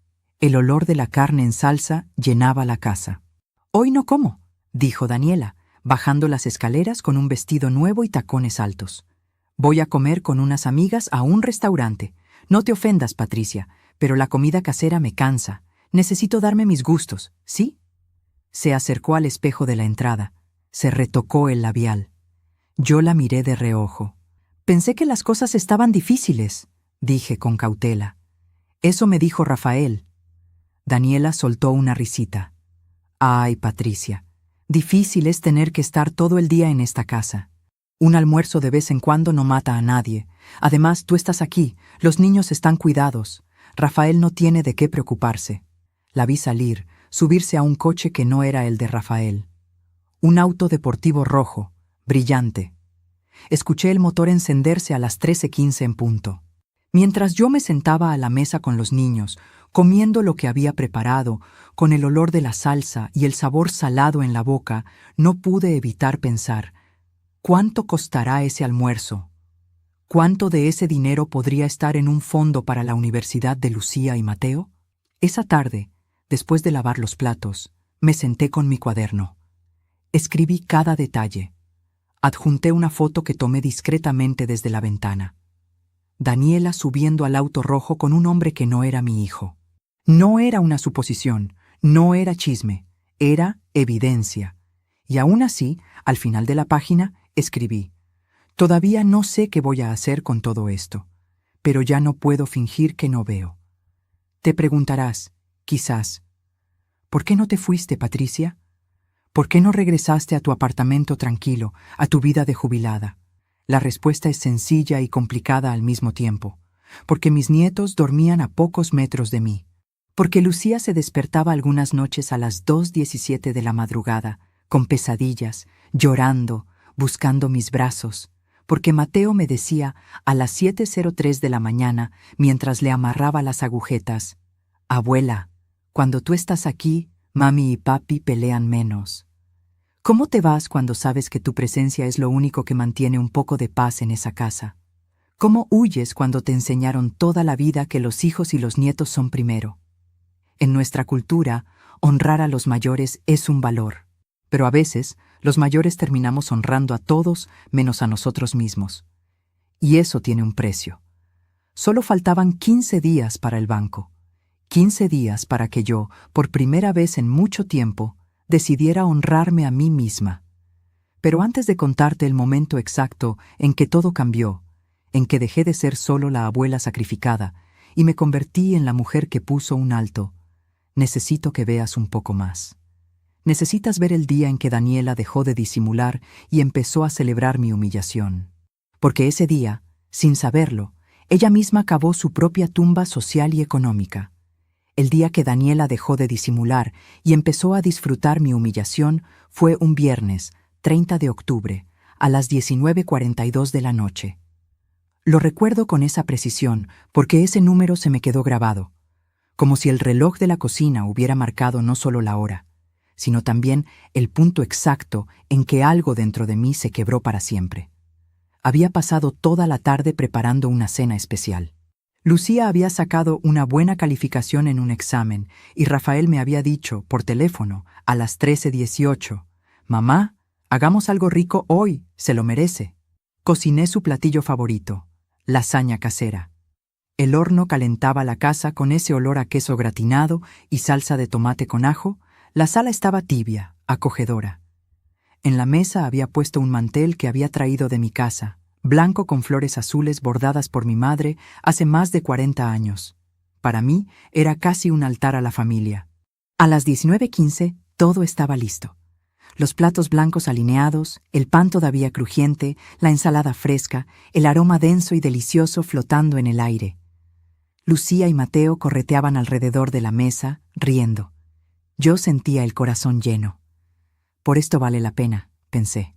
El olor de la carne en salsa llenaba la casa. «Hoy no como», dijo Daniela, bajando las escaleras con un vestido nuevo y tacones altos. «Voy a comer con unas amigas a un restaurante. No te ofendas, Patricia, pero la comida casera me cansa. Necesito darme mis gustos, ¿sí?» Se acercó al espejo de la entrada. Se retocó el labial. Yo la miré de reojo. «Pensé que las cosas estaban difíciles», dije con cautela. «Eso me dijo Rafael». Daniela soltó una risita. «Ay, Patricia, difícil es tener que estar todo el día en esta casa. Un almuerzo de vez en cuando no mata a nadie. Además, tú estás aquí, los niños están cuidados. Rafael no tiene de qué preocuparse». La vi salir, subirse a un coche que no era el de Rafael. Un auto deportivo rojo, brillante. Escuché el motor encenderse a las 13:15 en punto. Mientras yo me sentaba a la mesa con los niños, comiendo lo que había preparado, con el olor de la salsa y el sabor salado en la boca, no pude evitar pensar, ¿cuánto costará ese almuerzo? ¿Cuánto de ese dinero podría estar en un fondo para la universidad de Lucía y Mateo? Esa tarde, después de lavar los platos, me senté con mi cuaderno. Escribí cada detalle. Adjunté una foto que tomé discretamente desde la ventana. Daniela subiendo al auto rojo con un hombre que no era mi hijo. No era una suposición, no era chisme, era evidencia. Y aún así, al final de la página, escribí: «Todavía no sé qué voy a hacer con todo esto, pero ya no puedo fingir que no veo». Te preguntarás, quizás, ¿por qué no te fuiste, Patricia? ¿Por qué no regresaste a tu apartamento tranquilo, a tu vida de jubilada? La respuesta es sencilla y complicada al mismo tiempo. Porque mis nietos dormían a pocos metros de mí. Porque Lucía se despertaba algunas noches a las 2:17 de la madrugada, con pesadillas, llorando, buscando mis brazos. Porque Mateo me decía a las 7:03 de la mañana, mientras le amarraba las agujetas: «Abuela, cuando tú estás aquí, mami y papi pelean menos». ¿Cómo te vas cuando sabes que tu presencia es lo único que mantiene un poco de paz en esa casa? ¿Cómo huyes cuando te enseñaron toda la vida que los hijos y los nietos son primero? En nuestra cultura, honrar a los mayores es un valor, pero a veces los mayores terminamos honrando a todos menos a nosotros mismos. Y eso tiene un precio. Solo faltaban 15 días para el banco. 15 días para que yo, por primera vez en mucho tiempo, decidiera honrarme a mí misma. Pero antes de contarte el momento exacto en que todo cambió, en que dejé de ser solo la abuela sacrificada y me convertí en la mujer que puso un alto, necesito que veas un poco más. Necesitas ver el día en que Daniela dejó de disimular y empezó a celebrar mi humillación. Porque ese día, sin saberlo, ella misma cavó su propia tumba social y económica. El día que Daniela dejó de disimular y empezó a disfrutar mi humillación fue un viernes, 30 de octubre, a las 19:42 de la noche. Lo recuerdo con esa precisión porque ese número se me quedó grabado, como si el reloj de la cocina hubiera marcado no solo la hora, sino también el punto exacto en que algo dentro de mí se quebró para siempre. Había pasado toda la tarde preparando una cena especial. Lucía había sacado una buena calificación en un examen y Rafael me había dicho, por teléfono, a las 13:18, «Mamá, hagamos algo rico hoy, se lo merece». Cociné su platillo favorito, lasaña casera. El horno calentaba la casa con ese olor a queso gratinado y salsa de tomate con ajo. La sala estaba tibia, acogedora. En la mesa había puesto un mantel que había traído de mi casa, blanco con flores azules bordadas por mi madre hace más de 40 años. Para mí era casi un altar a la familia. A las 19:15 todo estaba listo. Los platos blancos alineados, el pan todavía crujiente, la ensalada fresca, el aroma denso y delicioso flotando en el aire. Lucía y Mateo correteaban alrededor de la mesa, riendo. Yo sentía el corazón lleno. Por esto vale la pena, pensé.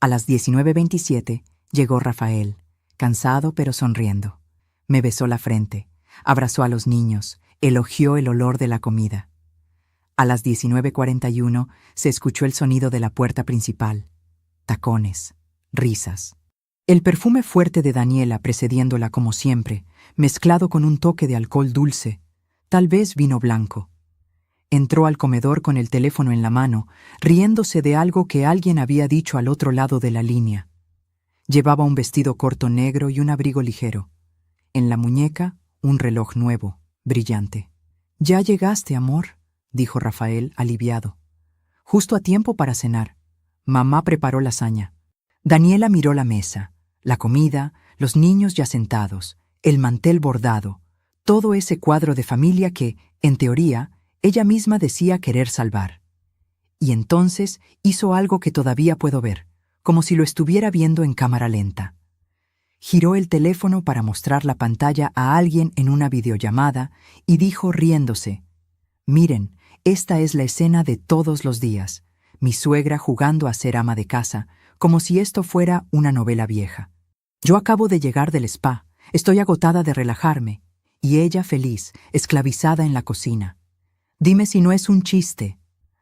A las 19:27 llegó Rafael, cansado pero sonriendo. Me besó la frente, abrazó a los niños, elogió el olor de la comida. A las 19:41 se escuchó el sonido de la puerta principal. Tacones, risas. El perfume fuerte de Daniela precediéndola como siempre, mezclado con un toque de alcohol dulce, tal vez vino blanco. Entró al comedor con el teléfono en la mano, riéndose de algo que alguien había dicho al otro lado de la línea. Llevaba un vestido corto negro y un abrigo ligero. En la muñeca, un reloj nuevo, brillante. «Ya llegaste, amor», dijo Rafael, aliviado. «Justo a tiempo para cenar. Mamá preparó lasaña». Daniela miró la mesa, la comida, los niños ya sentados, el mantel bordado, todo ese cuadro de familia que, en teoría, ella misma decía querer salvar. Y entonces hizo algo que todavía puedo ver, como si lo estuviera viendo en cámara lenta. Giró el teléfono para mostrar la pantalla a alguien en una videollamada y dijo riéndose: «Miren, esta es la escena de todos los días, mi suegra jugando a ser ama de casa, como si esto fuera una novela vieja. Yo acabo de llegar del spa, estoy agotada de relajarme, y ella feliz, esclavizada en la cocina. Dime si no es un chiste».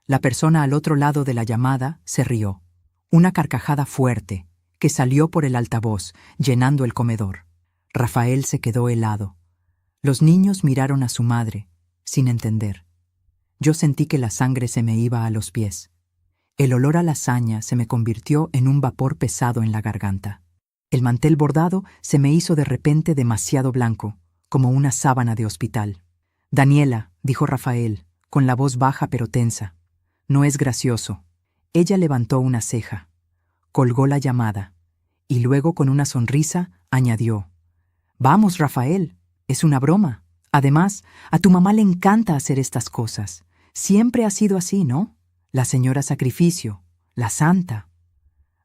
La persona al otro lado de la llamada se rió. Una carcajada fuerte, que salió por el altavoz, llenando el comedor. Rafael se quedó helado. Los niños miraron a su madre, sin entender. Yo sentí que la sangre se me iba a los pies. El olor a lasaña se me convirtió en un vapor pesado en la garganta. El mantel bordado se me hizo de repente demasiado blanco, como una sábana de hospital. «Daniela», dijo Rafael, con la voz baja pero tensa, «no es gracioso». Ella levantó una ceja, colgó la llamada, y luego con una sonrisa añadió: «Vamos, Rafael, es una broma. Además, a tu mamá le encanta hacer estas cosas. Siempre ha sido así, ¿no? La señora Sacrificio, la santa».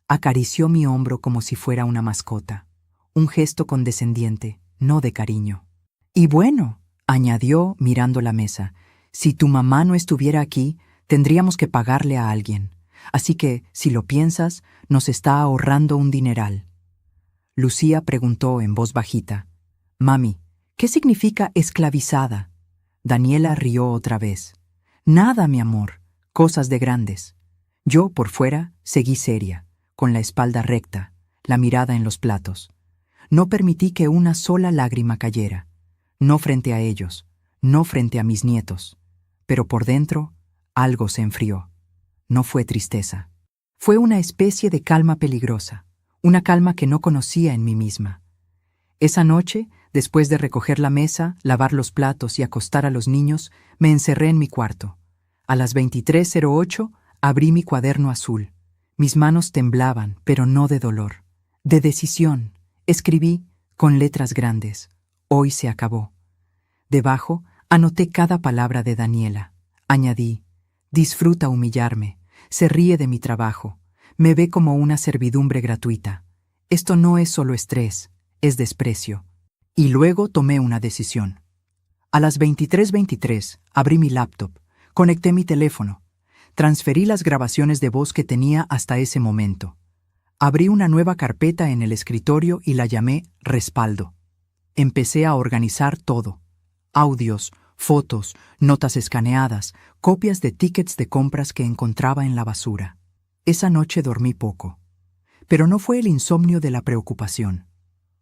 Acarició mi hombro como si fuera una mascota, un gesto condescendiente, no de cariño. «Y bueno», añadió mirando la mesa, «si tu mamá no estuviera aquí, tendríamos que pagarle a alguien. Así que, si lo piensas, nos está ahorrando un dineral». Lucía preguntó en voz bajita: «Mami, ¿qué significa esclavizada?» Daniela rió otra vez. «Nada, mi amor, cosas de grandes». Yo, por fuera, seguí seria, con la espalda recta, la mirada en los platos. No permití que una sola lágrima cayera. No frente a ellos, no frente a mis nietos. Pero por dentro, algo se enfrió. No fue tristeza. Fue una especie de calma peligrosa, una calma que no conocía en mí misma. Esa noche, después de recoger la mesa, lavar los platos y acostar a los niños, me encerré en mi cuarto. A las 23:08 abrí mi cuaderno azul. Mis manos temblaban, pero no de dolor. De decisión. Escribí, con letras grandes: «Hoy se acabó». Debajo, anoté cada palabra de Daniela. Añadí: «Disfruta humillarme. Se ríe de mi trabajo. Me ve como una servidumbre gratuita. Esto no es solo estrés, es desprecio». Y luego tomé una decisión. A las 23:23 abrí mi laptop, conecté mi teléfono, transferí las grabaciones de voz que tenía hasta ese momento. Abrí una nueva carpeta en el escritorio y la llamé Respaldo. Empecé a organizar todo: audios, fotos, notas escaneadas, copias de tickets de compras que encontraba en la basura. Esa noche dormí poco. Pero no fue el insomnio de la preocupación.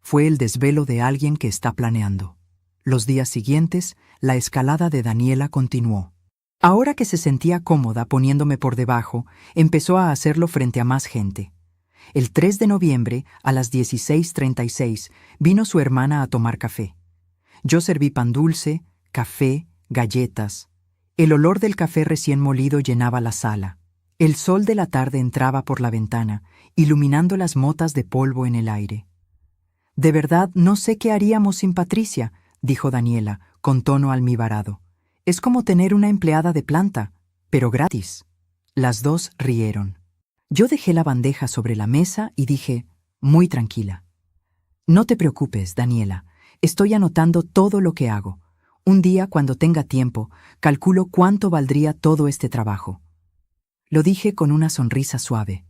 Fue el desvelo de alguien que está planeando. Los días siguientes, la escalada de Daniela continuó. Ahora que se sentía cómoda poniéndome por debajo, empezó a hacerlo frente a más gente. El 3 de noviembre, a las 16:36, vino su hermana a tomar café. Yo serví pan dulce, café, galletas. El olor del café recién molido llenaba la sala. El sol de la tarde entraba por la ventana, iluminando las motas de polvo en el aire. «De verdad no sé qué haríamos sin Patricia», dijo Daniela, con tono almibarado. «Es como tener una empleada de planta, pero gratis». Las dos rieron. Yo dejé la bandeja sobre la mesa y dije, muy tranquila: «No te preocupes, Daniela. Estoy anotando todo lo que hago. Un día, cuando tenga tiempo, calculo cuánto valdría todo este trabajo». Lo dije con una sonrisa suave,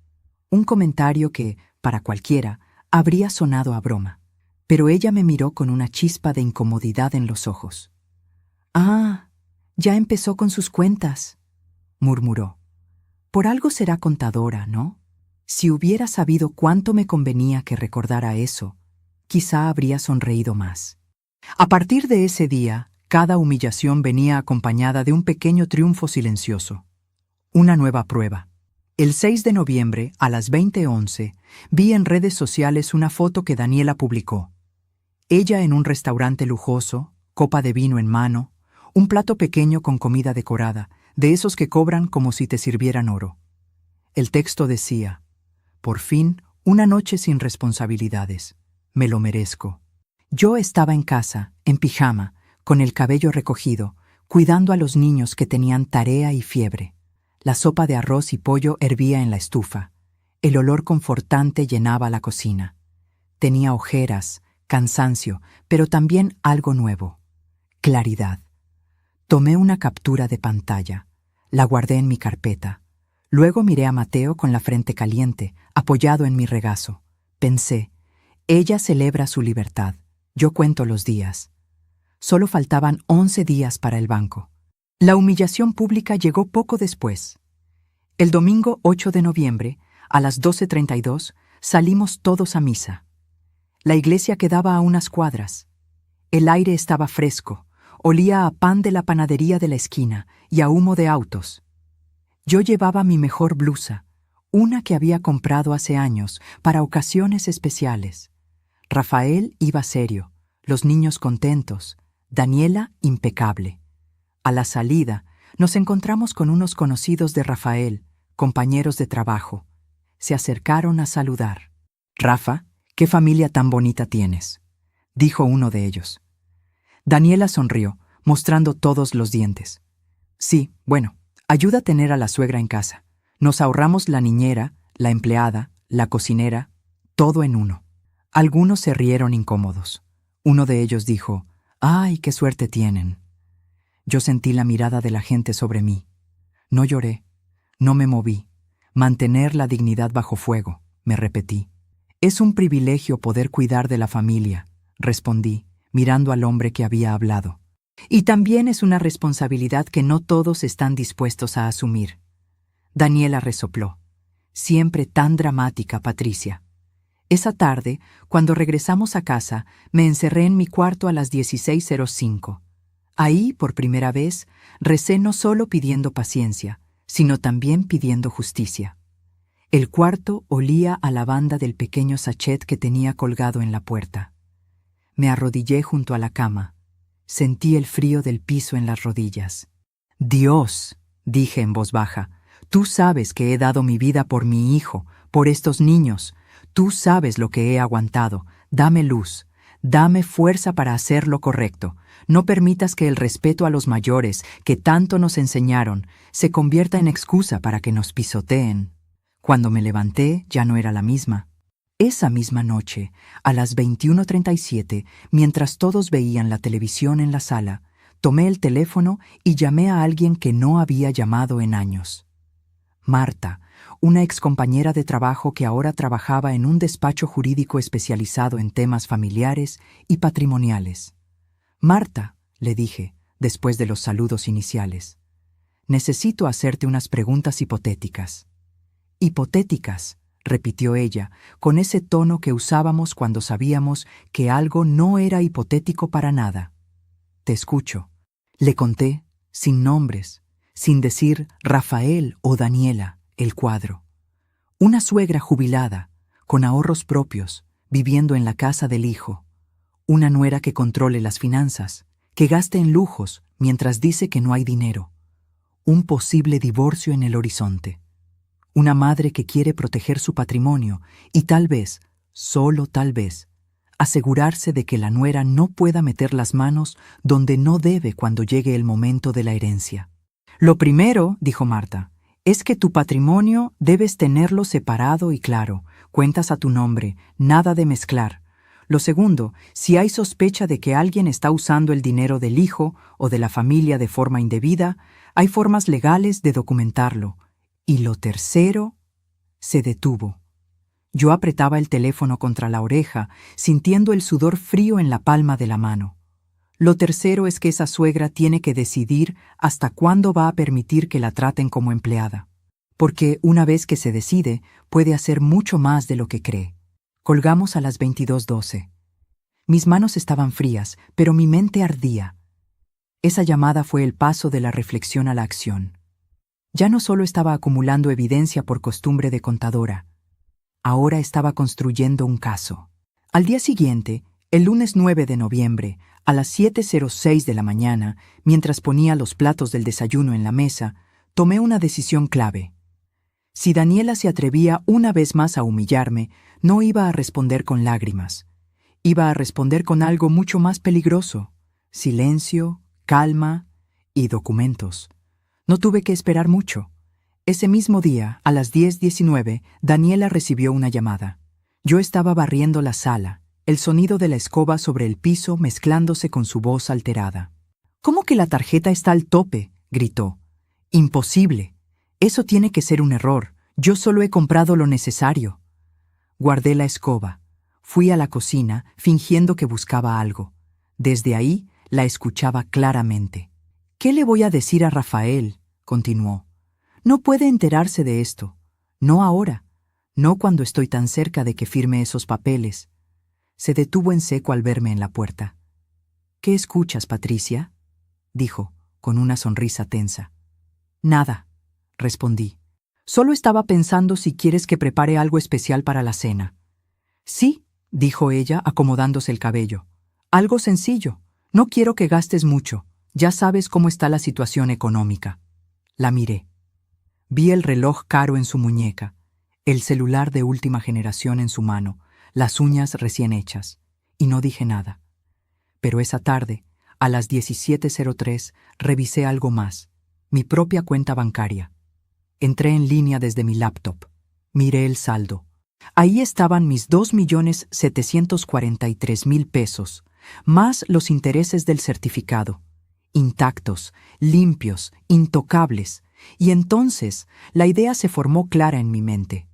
un comentario que, para cualquiera, habría sonado a broma. Pero ella me miró con una chispa de incomodidad en los ojos. «Ah, ya empezó con sus cuentas», murmuró. «Por algo será contadora, ¿no? Si hubiera sabido cuánto me convenía que recordara eso, quizá habría sonreído más». A partir de ese día, cada humillación venía acompañada de un pequeño triunfo silencioso. Una nueva prueba. El 6 de noviembre, a las 20:11, vi en redes sociales una foto que Daniela publicó. Ella en un restaurante lujoso, copa de vino en mano, un plato pequeño con comida decorada, de esos que cobran como si te sirvieran oro. El texto decía: «Por fin, una noche sin responsabilidades. Me lo merezco». Yo estaba en casa, en pijama, con el cabello recogido, cuidando a los niños que tenían tarea y fiebre. La sopa de arroz y pollo hervía en la estufa. El olor confortante llenaba la cocina. Tenía ojeras, cansancio, pero también algo nuevo: claridad. Tomé una captura de pantalla. La guardé en mi carpeta. Luego miré a Mateo con la frente caliente, apoyado en mi regazo. Pensé: ella celebra su libertad. Yo cuento los días. Solo faltaban 11 días para el banco. La humillación pública llegó poco después. El domingo 8 de noviembre, a las 12:32, salimos todos a misa. La iglesia quedaba a unas cuadras. El aire estaba fresco, olía a pan de la panadería de la esquina y a humo de autos. Yo llevaba mi mejor blusa, una que había comprado hace años para ocasiones especiales. Rafael iba serio, los niños contentos, Daniela impecable. A la salida, nos encontramos con unos conocidos de Rafael, compañeros de trabajo. Se acercaron a saludar. «Rafa, qué familia tan bonita tienes», dijo uno de ellos. Daniela sonrió, mostrando todos los dientes. «Sí, bueno, ayuda a tener a la suegra en casa. Nos ahorramos la niñera, la empleada, la cocinera, todo en uno». Algunos se rieron incómodos. Uno de ellos dijo: «¡Ay, qué suerte tienen!». Yo sentí la mirada de la gente sobre mí. No lloré, no me moví. Mantener la dignidad bajo fuego, me repetí. «Es un privilegio poder cuidar de la familia», respondí, mirando al hombre que había hablado. «Y también es una responsabilidad que no todos están dispuestos a asumir». Daniela resopló. «Siempre tan dramática, Patricia». Esa tarde, cuando regresamos a casa, me encerré en mi cuarto a las 16:05. Ahí, por primera vez, recé no solo pidiendo paciencia, sino también pidiendo justicia. El cuarto olía a lavanda del pequeño sachet que tenía colgado en la puerta. Me arrodillé junto a la cama. Sentí el frío del piso en las rodillas. «Dios», dije en voz baja, «tú sabes que he dado mi vida por mi hijo, por estos niños. Tú sabes lo que he aguantado. Dame luz, dame fuerza para hacer lo correcto. No permitas que el respeto a los mayores, que tanto nos enseñaron, se convierta en excusa para que nos pisoteen». Cuando me levanté, ya no era la misma. Esa misma noche, a las 21:37, mientras todos veían la televisión en la sala, tomé el teléfono y llamé a alguien que no había llamado en años. Marta, una excompañera de trabajo que ahora trabajaba en un despacho jurídico especializado en temas familiares y patrimoniales. «Marta», le dije, después de los saludos iniciales, «necesito hacerte unas preguntas hipotéticas». «Hipotéticas», repitió ella, con ese tono que usábamos cuando sabíamos que algo no era hipotético para nada. «Te escucho». Le conté, sin nombres, sin decir Rafael o Daniela, el cuadro. Una suegra jubilada, con ahorros propios, viviendo en la casa del hijo. Una nuera que controle las finanzas, que gaste en lujos mientras dice que no hay dinero. Un posible divorcio en el horizonte. una madre que quiere proteger su patrimonio y tal vez, solo tal vez, asegurarse de que la nuera no pueda meter las manos donde no debe cuando llegue el momento de la herencia. Lo primero, dijo Marta, es que tu patrimonio debes tenerlo separado y claro, cuentas a tu nombre, nada de mezclar. Lo segundo, si hay sospecha de que alguien está usando el dinero del hijo o de la familia de forma indebida, hay formas legales de documentarlo. Y lo tercero, se detuvo. Yo apretaba el teléfono contra la oreja, sintiendo el sudor frío en la palma de la mano. Lo tercero es que esa suegra tiene que decidir hasta cuándo va a permitir que la traten como empleada. Porque una vez que se decide, puede hacer mucho más de lo que cree. Colgamos a las 22:12. Mis manos estaban frías, pero mi mente ardía. Esa llamada fue el paso de la reflexión a la acción. Ya no solo estaba acumulando evidencia por costumbre de contadora, ahora estaba construyendo un caso. Al día siguiente, el lunes 9 de noviembre, a las 7:06 de la mañana, mientras ponía los platos del desayuno en la mesa, tomé una decisión clave. Si Daniela se atrevía una vez más a humillarme, no iba a responder con lágrimas. Iba a responder con algo mucho más peligroso: silencio, calma y documentos. No tuve que esperar mucho. Ese mismo día, a las 10:19, Daniela recibió una llamada. Yo estaba barriendo la sala, el sonido de la escoba sobre el piso mezclándose con su voz alterada. «¿Cómo que la tarjeta está al tope?», gritó. «Imposible. Eso tiene que ser un error. Yo solo he comprado lo necesario». Guardé la escoba. Fui a la cocina, fingiendo que buscaba algo. Desde ahí, la escuchaba claramente. «¿Qué le voy a decir a Rafael?», continuó. «No puede enterarse de esto. No ahora. No cuando estoy tan cerca de que firme esos papeles». Se detuvo en seco al verme en la puerta. «¿Qué escuchas, Patricia?», dijo, con una sonrisa tensa. «Nada», respondí. «Solo estaba pensando si quieres que prepare algo especial para la cena». «Sí», dijo ella, acomodándose el cabello. «Algo sencillo. No quiero que gastes mucho. Ya sabes cómo está la situación económica». La miré. Vi el reloj caro en su muñeca, el celular de última generación en su mano, las uñas recién hechas, y no dije nada. Pero esa tarde, a las 17:03, revisé algo más, mi propia cuenta bancaria. Entré en línea desde mi laptop. Miré el saldo. Ahí estaban mis 2.743.000 pesos, más los intereses del certificado. Intactos, limpios, intocables. Y entonces la idea se formó clara en mi mente.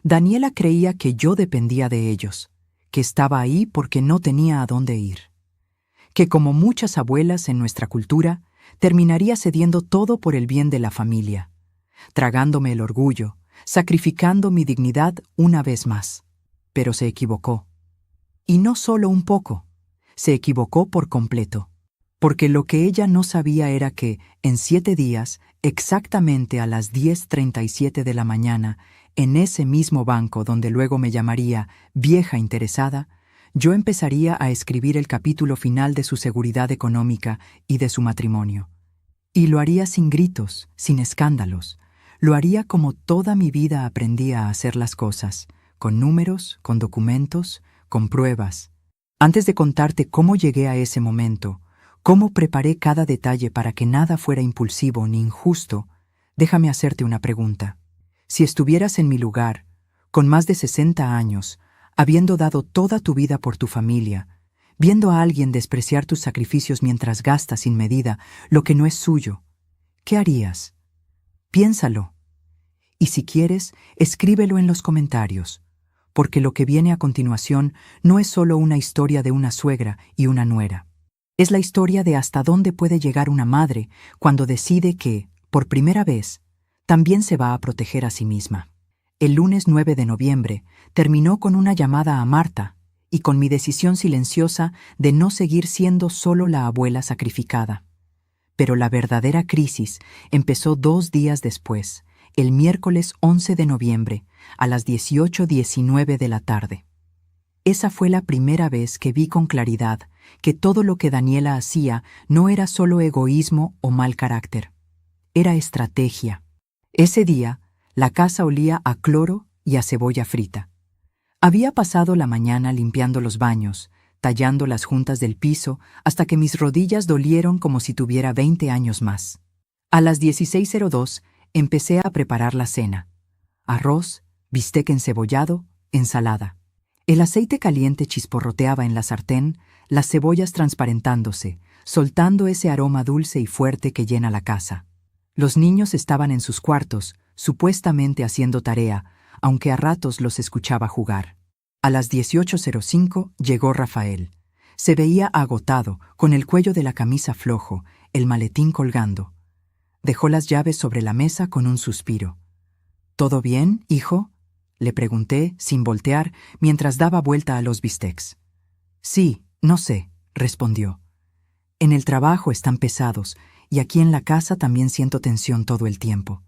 Daniela creía que yo dependía de ellos, que estaba ahí porque no tenía a dónde ir. Que como muchas abuelas en nuestra cultura, terminaría cediendo todo por el bien de la familia, tragándome el orgullo, sacrificando mi dignidad una vez más. Pero se equivocó. Y no solo un poco, se equivocó por completo. Porque lo que ella no sabía era que, en 7 días, exactamente a las 10:37 de la mañana, en ese mismo banco donde luego me llamaría vieja interesada, yo empezaría a escribir el capítulo final de su seguridad económica y de su matrimonio. Y lo haría sin gritos, sin escándalos. Lo haría como toda mi vida aprendí a hacer las cosas, con números, con documentos, con pruebas. Antes de contarte cómo llegué a ese momento, cómo preparé cada detalle para que nada fuera impulsivo ni injusto, déjame hacerte una pregunta. Si estuvieras en mi lugar, con más de 60 años, habiendo dado toda tu vida por tu familia, viendo a alguien despreciar tus sacrificios mientras gasta sin medida lo que no es suyo, ¿qué harías? Piénsalo. Y si quieres, escríbelo en los comentarios, porque lo que viene a continuación no es solo una historia de una suegra y una nuera. Es la historia de hasta dónde puede llegar una madre cuando decide que, por primera vez, también se va a proteger a sí misma. El lunes 9 de noviembre terminó con una llamada a Marta y con mi decisión silenciosa de no seguir siendo solo la abuela sacrificada. Pero la verdadera crisis empezó 2 días después, el miércoles 11 de noviembre, a las 18:19 de la tarde. Esa fue la primera vez que vi con claridad que todo lo que Daniela hacía no era solo egoísmo o mal carácter. Era estrategia. Ese día, La casa olía a cloro y a cebolla frita. Había pasado la mañana limpiando los baños, tallando las juntas del piso, hasta que mis rodillas dolieron como si tuviera 20 años más. A las 16:02 empecé a preparar la cena. Arroz, bistec encebollado, ensalada. El aceite caliente chisporroteaba en la sartén, las cebollas transparentándose, soltando ese aroma dulce y fuerte que llena la casa. Los niños estaban en sus cuartos, supuestamente haciendo tarea, aunque a ratos los escuchaba jugar. A las 18:05 llegó Rafael. Se veía agotado, con el cuello de la camisa flojo, el maletín colgando. Dejó las llaves sobre la mesa con un suspiro. ¿Todo bien, hijo?, le pregunté, sin voltear, mientras daba vuelta a los bistecs. Sí, no sé, respondió. En el trabajo están pesados, y aquí en la casa también siento tensión todo el tiempo.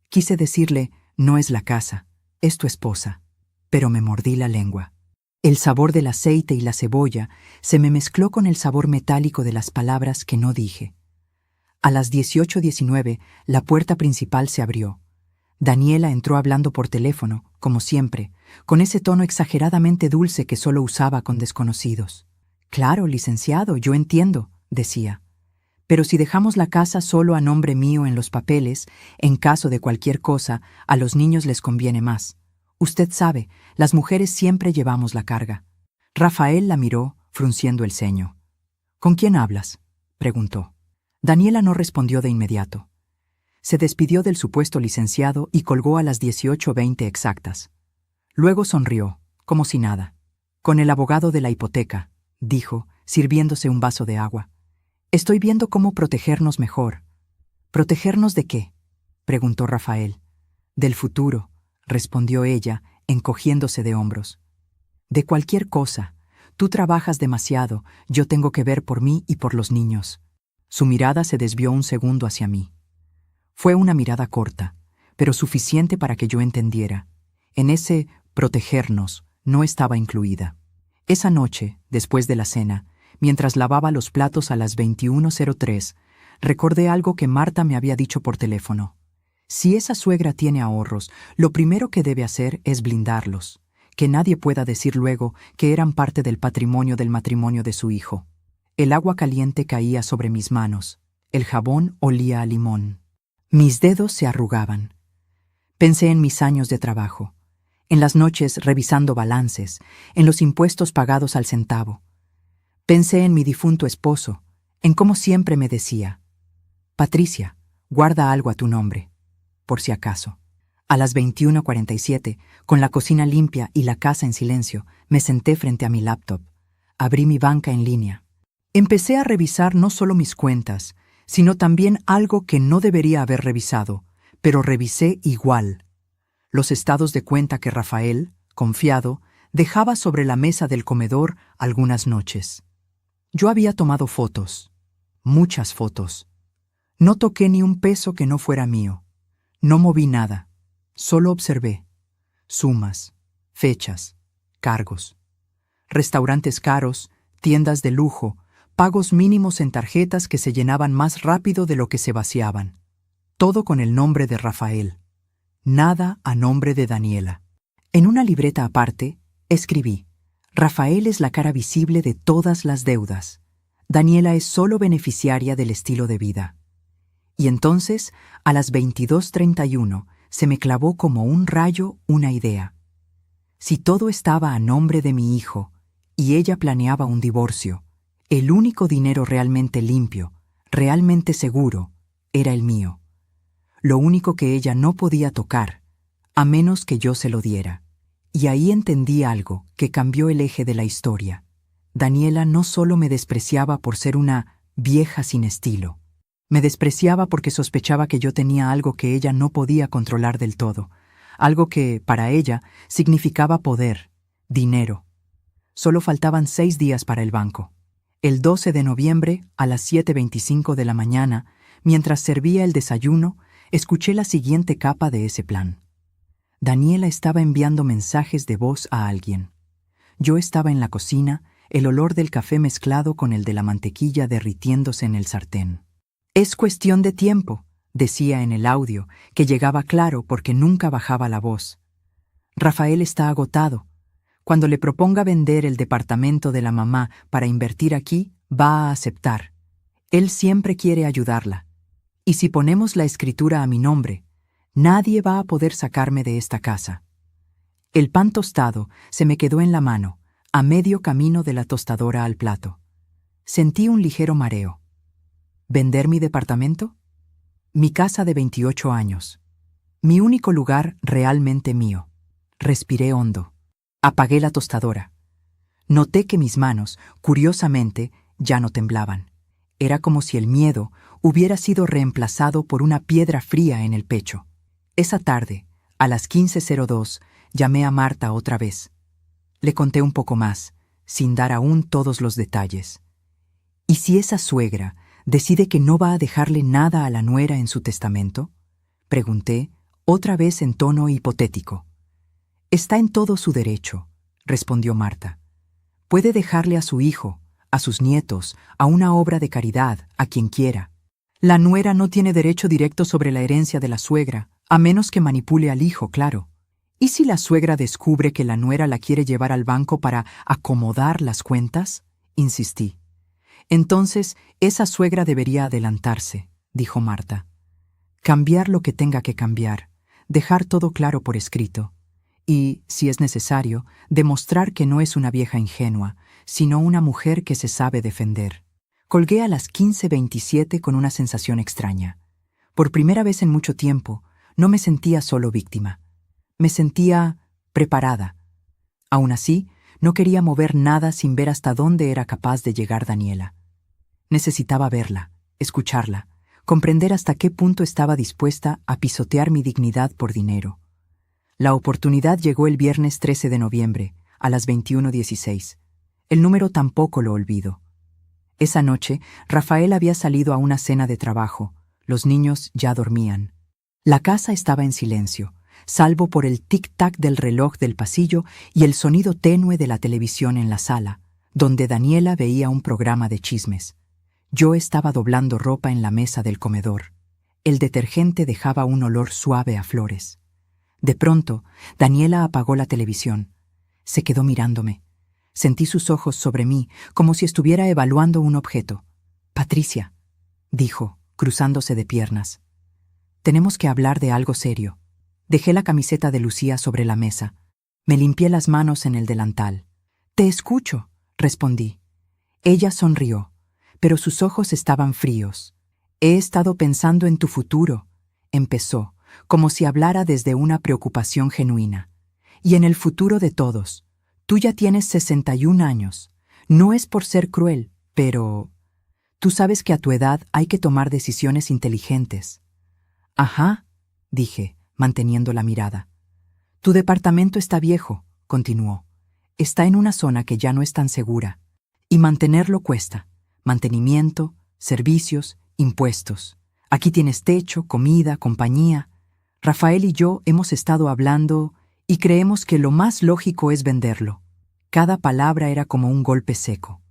Quise decirle, no es la casa, es tu esposa, pero me mordí la lengua. El sabor del aceite y la cebolla se me mezcló con el sabor metálico de las palabras que no dije. A las 18:19, la puerta principal se abrió. Daniela entró hablando por teléfono, como siempre, con ese tono exageradamente dulce que solo usaba con desconocidos. Claro, licenciado, yo entiendo, decía. Pero si dejamos la casa solo a nombre mío en los papeles, en caso de cualquier cosa, a los niños les conviene más. Usted sabe, las mujeres siempre llevamos la carga. Rafael la miró, frunciendo el ceño. ¿Con quién hablas?, preguntó. Daniela no respondió de inmediato. Se despidió del supuesto licenciado y colgó a las 18:20 exactas. Luego sonrió, como si nada. Con el abogado de la hipoteca, dijo, sirviéndose un vaso de agua. Estoy viendo cómo protegernos mejor. ¿Protegernos de qué?, preguntó Rafael. Del futuro, respondió ella, encogiéndose de hombros. De cualquier cosa. Tú trabajas demasiado, yo tengo que ver por mí y por los niños. Su mirada se desvió un segundo hacia mí. Fue una mirada corta, pero suficiente para que yo entendiera. En ese protegernos no estaba incluida. Esa noche, después de la cena, mientras lavaba los platos a las 21:03, recordé algo que Marta me había dicho por teléfono. Si esa suegra tiene ahorros, lo primero que debe hacer es blindarlos, que nadie pueda decir luego que eran parte del patrimonio del matrimonio de su hijo. El agua caliente caía sobre mis manos, el jabón olía a limón. Mis dedos se arrugaban. Pensé en mis años de trabajo, en las noches revisando balances, en los impuestos pagados al centavo. Pensé en mi difunto esposo, en cómo siempre me decía, Patricia, guarda algo a tu nombre, por si acaso. A las 21:47, con la cocina limpia y la casa en silencio, me senté frente a mi laptop. Abrí mi banca en línea. Empecé a revisar no solo mis cuentas, sino también algo que no debería haber revisado, pero revisé igual. Los estados de cuenta que Rafael, confiado, dejaba sobre la mesa del comedor algunas noches. Yo había tomado fotos, muchas fotos. No toqué ni un peso que no fuera mío. No moví nada, solo observé. Sumas, fechas, cargos. Restaurantes caros, tiendas de lujo, pagos mínimos en tarjetas que se llenaban más rápido de lo que se vaciaban. Todo con el nombre de Rafael. Nada a nombre de Daniela. En una libreta aparte, escribí, Rafael es la cara visible de todas las deudas. Daniela es solo beneficiaria del estilo de vida. Y entonces, a las 22:31, se me clavó como un rayo una idea. Si todo estaba a nombre de mi hijo, y ella planeaba un divorcio, el único dinero realmente limpio, realmente seguro, era el mío. Lo único que ella no podía tocar, a menos que yo se lo diera. Y ahí entendí algo que cambió el eje de la historia. Daniela no solo me despreciaba por ser una vieja sin estilo. Me despreciaba porque sospechaba que yo tenía algo que ella no podía controlar del todo, algo que, para ella, significaba poder, dinero. Solo faltaban 6 días para el banco. El 12 de noviembre, a las 7:25 de la mañana, mientras servía el desayuno, escuché la siguiente capa de ese plan. Daniela estaba enviando mensajes de voz a alguien. Yo estaba en la cocina, el olor del café mezclado con el de la mantequilla derritiéndose en el sartén. «Es cuestión de tiempo», decía en el audio, que llegaba claro porque nunca bajaba la voz. Rafael está agotado. Cuando le proponga vender el departamento de la mamá para invertir aquí, va a aceptar. Él siempre quiere ayudarla. Y si ponemos la escritura a mi nombre, nadie va a poder sacarme de esta casa. El pan tostado se me quedó en la mano, a medio camino de la tostadora al plato. Sentí un ligero mareo. ¿Vender mi departamento? Mi casa de 28 años. Mi único lugar realmente mío. Respiré hondo. Apagué la tostadora. Noté que mis manos, curiosamente, ya no temblaban. Era como si el miedo hubiera sido reemplazado por una piedra fría en el pecho. Esa tarde, a las 15:02, llamé a Marta otra vez. Le conté un poco más, sin dar aún todos los detalles. ¿Y si esa suegra decide que no va a dejarle nada a la nuera en su testamento? Pregunté, otra vez en tono hipotético. Está en todo su derecho, respondió Marta. Puede dejarle a su hijo, a sus nietos, a una obra de caridad, a quien quiera. La nuera no tiene derecho directo sobre la herencia de la suegra, a menos que manipule al hijo, claro. ¿Y si la suegra descubre que la nuera la quiere llevar al banco para acomodar las cuentas? Insistí. Entonces, esa suegra debería adelantarse, dijo Marta. Cambiar lo que tenga que cambiar, dejar todo claro por escrito. Y, si es necesario, demostrar que no es una vieja ingenua, sino una mujer que se sabe defender. Colgué a las 15:27 con una sensación extraña. Por primera vez en mucho tiempo, no me sentía solo víctima. Me sentía preparada. Aún así, no quería mover nada sin ver hasta dónde era capaz de llegar Daniela. Necesitaba verla, escucharla, comprender hasta qué punto estaba dispuesta a pisotear mi dignidad por dinero. La oportunidad llegó el viernes 13 de noviembre, a las 21:16. El número tampoco lo olvido. Esa noche, Rafael había salido a una cena de trabajo. Los niños ya dormían. La casa estaba en silencio, salvo por el tic-tac del reloj del pasillo y el sonido tenue de la televisión en la sala, donde Daniela veía un programa de chismes. Yo estaba doblando ropa en la mesa del comedor. El detergente dejaba un olor suave a flores. De pronto, Daniela apagó la televisión. Se quedó mirándome. Sentí sus ojos sobre mí, como si estuviera evaluando un objeto. «Patricia», dijo, cruzándose de piernas. «Tenemos que hablar de algo serio». Dejé la camiseta de Lucía sobre la mesa. Me limpié las manos en el delantal. «Te escucho», respondí. Ella sonrió, pero sus ojos estaban fríos. «He estado pensando en tu futuro», empezó, como si hablara desde una preocupación genuina. «Y en el futuro de todos. Tú ya tienes 61 años. No es por ser cruel, pero... tú sabes que a tu edad hay que tomar decisiones inteligentes». «Ajá», dije, manteniendo la mirada. «Tu departamento está viejo», continuó. «Está en una zona que ya no es tan segura. Y mantenerlo cuesta. Mantenimiento, servicios, impuestos. Aquí tienes techo, comida, compañía. Rafael y yo hemos estado hablando y creemos que lo más lógico es venderlo». Cada palabra era como un golpe seco.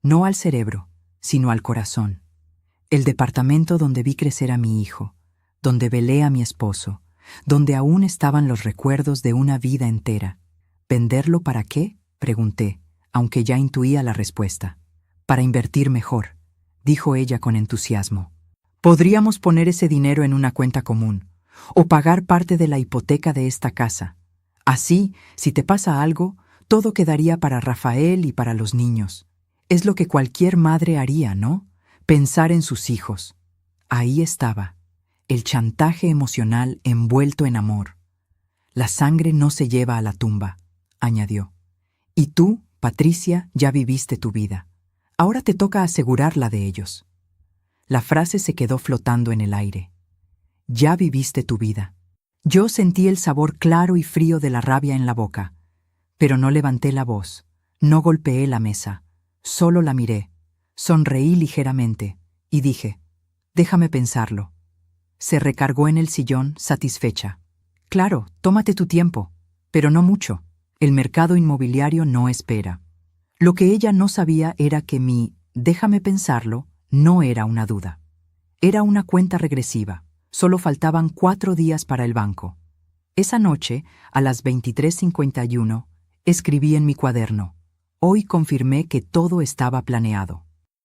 No al cerebro, sino al corazón. El departamento donde vi crecer a mi hijo, donde velé a mi esposo, donde aún estaban los recuerdos de una vida entera. ¿Venderlo para qué?, pregunté, aunque ya intuía la respuesta. «Para invertir mejor», dijo ella con entusiasmo. «Podríamos poner ese dinero en una cuenta común, o pagar parte de la hipoteca de esta casa. Así, si te pasa algo, todo quedaría para Rafael y para los niños. Es lo que cualquier madre haría, ¿no? Pensar en sus hijos». Ahí estaba, el chantaje emocional envuelto en amor. «La sangre no se lleva a la tumba», añadió. «Y tú, Patricia, ya viviste tu vida. Ahora te toca asegurar la de ellos». La frase se quedó flotando en el aire. «Ya viviste tu vida». Yo sentí el sabor claro y frío de la rabia en la boca, pero no levanté la voz, no golpeé la mesa, solo la miré, sonreí ligeramente y dije: «Déjame pensarlo». Se recargó en el sillón, satisfecha. «Claro, tómate tu tiempo, pero no mucho. El mercado inmobiliario no espera». Lo que ella no sabía era que mi «déjame pensarlo» no era una duda. Era una cuenta regresiva, Solo faltaban 4 días para el banco. Esa noche, a las 23:51, escribí en mi cuaderno: hoy confirmé que todo estaba planeado.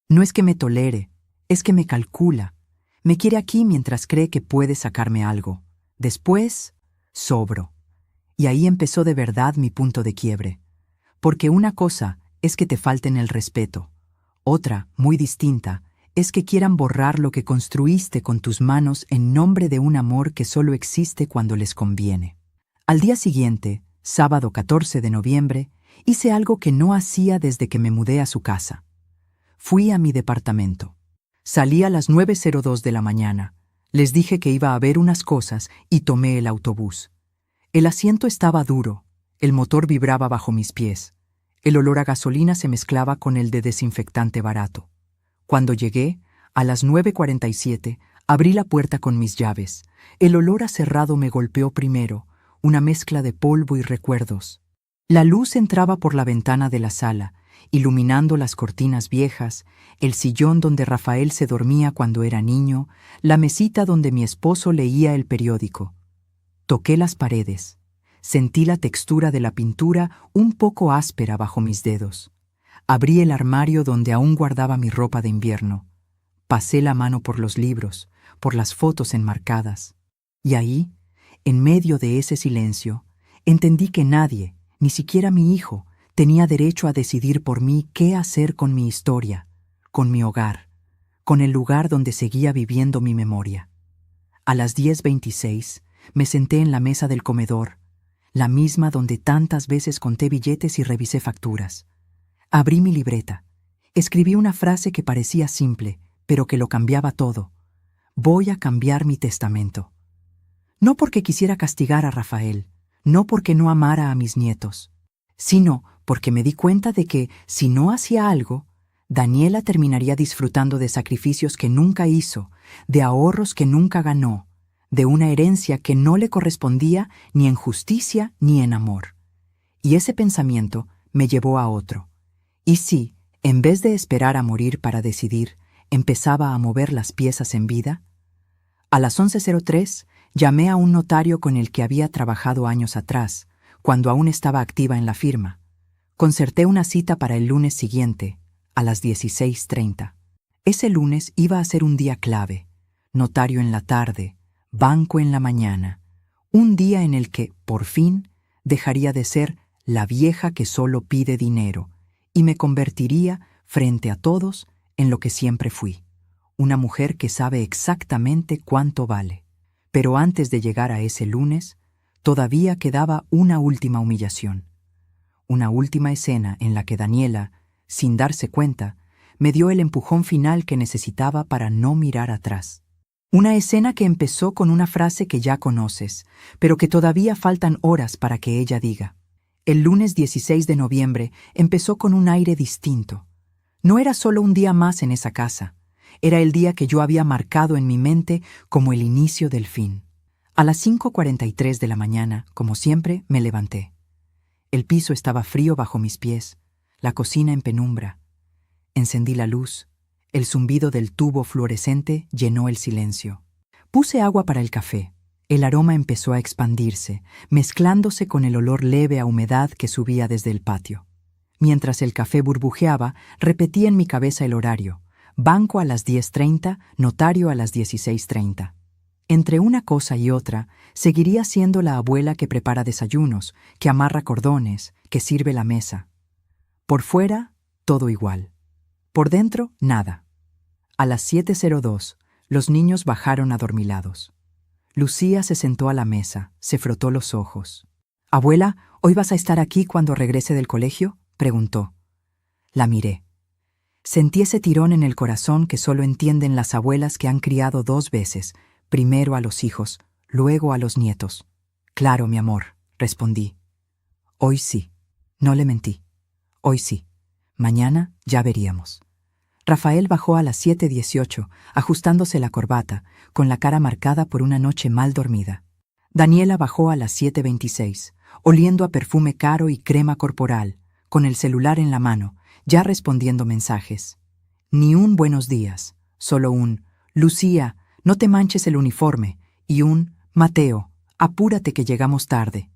No es que me tolere, es que me calcula. Me quiere aquí mientras cree que puede sacarme algo. Después, sobro. Y ahí empezó de verdad mi punto de quiebre. Porque una cosa es que te falten el respeto. Otra, muy distinta, es que quieran borrar lo que construiste con tus manos en nombre de un amor que solo existe cuando les conviene. Al día siguiente, sábado 14 de noviembre, hice algo que no hacía desde que me mudé a su casa. Fui a mi departamento. Salí a las 9:02 de la mañana. Les dije que iba a ver unas cosas y tomé el autobús. El asiento estaba duro, el motor vibraba bajo mis pies. El olor a gasolina se mezclaba con el de desinfectante barato. Cuando llegué, a las 9:47, abrí la puerta con mis llaves. El olor a cerrado me golpeó primero, una mezcla de polvo y recuerdos. La luz entraba por la ventana de la sala, iluminando las cortinas viejas, el sillón donde Rafael se dormía cuando era niño, la mesita donde mi esposo leía el periódico. Toqué las paredes. Sentí la textura de la pintura un poco áspera bajo mis dedos. Abrí el armario donde aún guardaba mi ropa de invierno. Pasé la mano por los libros, por las fotos enmarcadas. Y ahí, en medio de ese silencio, entendí que nadie, ni siquiera mi hijo, tenía derecho a decidir por mí qué hacer con mi historia, con mi hogar, con el lugar donde seguía viviendo mi memoria. A las 10:26 me senté en la mesa del comedor, la misma donde tantas veces conté billetes y revisé facturas. Abrí mi libreta. Escribí una frase que parecía simple, pero que lo cambiaba todo. Voy a cambiar mi testamento. No porque quisiera castigar a Rafael, no porque no amara a mis nietos, sino porque me di cuenta de que, si no hacía algo, Daniela terminaría disfrutando de sacrificios que nunca hizo, de ahorros que nunca ganó, de una herencia que no le correspondía ni en justicia ni en amor. Y ese pensamiento me llevó a otro. ¿Y si, en vez de esperar a morir para decidir, empezaba a mover las piezas en vida? A las 11:03 llamé a un notario con el que había trabajado años atrás, cuando aún estaba activa en la firma. Concerté una cita para el lunes siguiente, a las 16:30. Ese lunes iba a ser un día clave. Notario en la tarde, banco en la mañana. Un día en el que, por fin, dejaría de ser la vieja que solo pide dinero y me convertiría, frente a todos, en lo que siempre fui. Una mujer que sabe exactamente cuánto vale. Pero antes de llegar a ese lunes, todavía quedaba una última humillación. Una última escena en la que Daniela, sin darse cuenta, me dio el empujón final que necesitaba para no mirar atrás. Una escena que empezó con una frase que ya conoces, pero que todavía faltan horas para que ella diga. El lunes 16 de noviembre empezó con un aire distinto. No era solo un día más en esa casa, era el día que yo había marcado en mi mente como el inicio del fin. A las 5:43 de la mañana, como siempre, me levanté. El piso estaba frío bajo mis pies, la cocina en penumbra. Encendí la luz. El zumbido del tubo fluorescente llenó el silencio. Puse agua para el café. El aroma empezó a expandirse, mezclándose con el olor leve a humedad que subía desde el patio. Mientras el café burbujeaba, repetí en mi cabeza el horario. Banco a las 10:30, notario a las 16:30. Entre una cosa y otra, seguiría siendo la abuela que prepara desayunos, que amarra cordones, que sirve la mesa. Por fuera, todo igual. Por dentro, nada. A las 7:02, los niños bajaron adormilados. Lucía se sentó a la mesa, se frotó los ojos. «Abuela, ¿hoy vas a estar aquí cuando regrese del colegio?», preguntó. La miré. Sentí ese tirón en el corazón que solo entienden las abuelas que han criado 2 veces, primero a los hijos, luego a los nietos. «Claro, mi amor», respondí. «Hoy sí». No le mentí. «Hoy sí. Mañana ya veríamos». Rafael bajó a las 7:18, ajustándose la corbata, con la cara marcada por una noche mal dormida. Daniela bajó a las 7:26, oliendo a perfume caro y crema corporal, con el celular en la mano, ya respondiendo mensajes. Ni un buenos días, solo un «Lucía, No te manches el uniforme, y un Mateo, apúrate que llegamos tarde.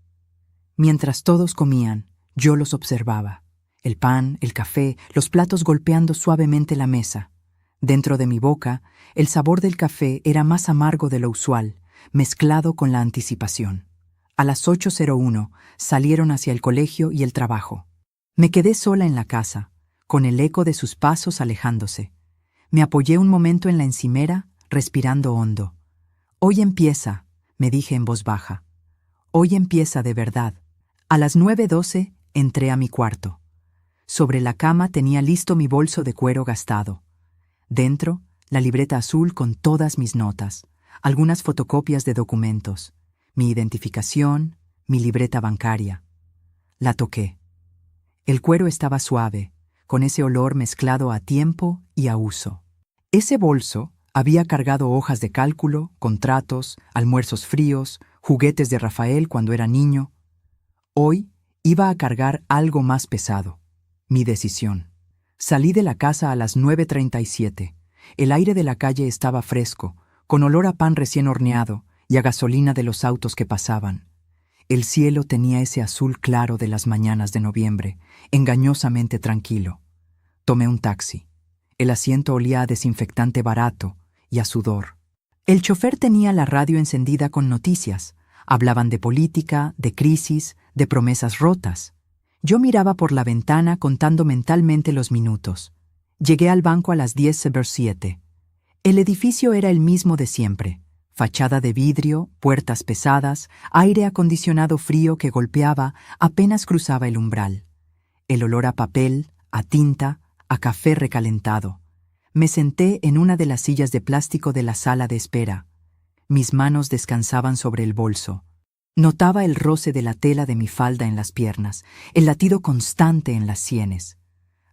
Mientras todos comían, yo los observaba. El pan, el café, los platos golpeando suavemente la mesa. Dentro de mi boca, el sabor del café era más amargo de lo usual, mezclado con la anticipación. A las 8:01 salieron hacia el colegio y el trabajo. Me quedé sola en la casa, con el eco de sus pasos alejándose. Me apoyé un momento en la encimera, respirando hondo. Hoy empieza, me dije en voz baja. Hoy empieza de verdad. A las 9:12 entré a mi cuarto. Sobre la cama tenía listo mi bolso de cuero gastado. Dentro, la libreta azul con todas mis notas, algunas fotocopias de documentos, mi identificación, mi libreta bancaria. La toqué. El cuero estaba suave, con ese olor mezclado a tiempo y a uso. Ese bolso había cargado hojas de cálculo, contratos, almuerzos fríos, juguetes de Rafael cuando era niño. Hoy iba a cargar algo más pesado, mi decisión. Salí de la casa a las 9:37. El aire de la calle estaba fresco, con olor a pan recién horneado y a gasolina de los autos que pasaban. El cielo tenía ese azul claro de las mañanas de noviembre, engañosamente tranquilo. Tomé un taxi. El asiento olía a desinfectante barato y a sudor. El chofer tenía la radio encendida con noticias. Hablaban de política, de crisis, de promesas rotas. Yo miraba por la ventana contando mentalmente los minutos. Llegué al banco a las 10:07. El edificio era el mismo de siempre. Fachada de vidrio, puertas pesadas, aire acondicionado frío que golpeaba apenas cruzaba el umbral. El olor a papel, a tinta, a café recalentado. Me senté en una de las sillas de plástico de la sala de espera. Mis manos descansaban sobre el bolso. Notaba el roce de la tela de mi falda en las piernas, el latido constante en las sienes.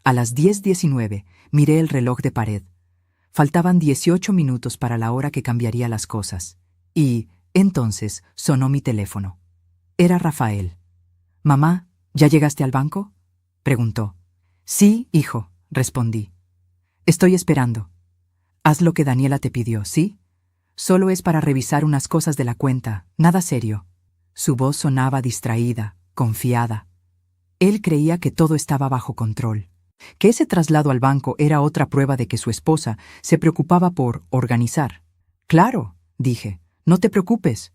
A las 10:19 miré el reloj de pared. Faltaban 18 minutos para la hora que cambiaría las cosas. Y, entonces, sonó mi teléfono. Era Rafael. «Mamá, ¿ya llegaste al banco?», preguntó. «Sí, hijo», respondí. «Estoy esperando. Haz lo que Daniela te pidió, ¿sí? Solo es para revisar unas cosas de la cuenta, nada serio». Su voz sonaba distraída, confiada. Él creía que todo estaba bajo control, que ese traslado al banco era otra prueba de que su esposa se preocupaba por organizar. «Claro», dije, «no te preocupes».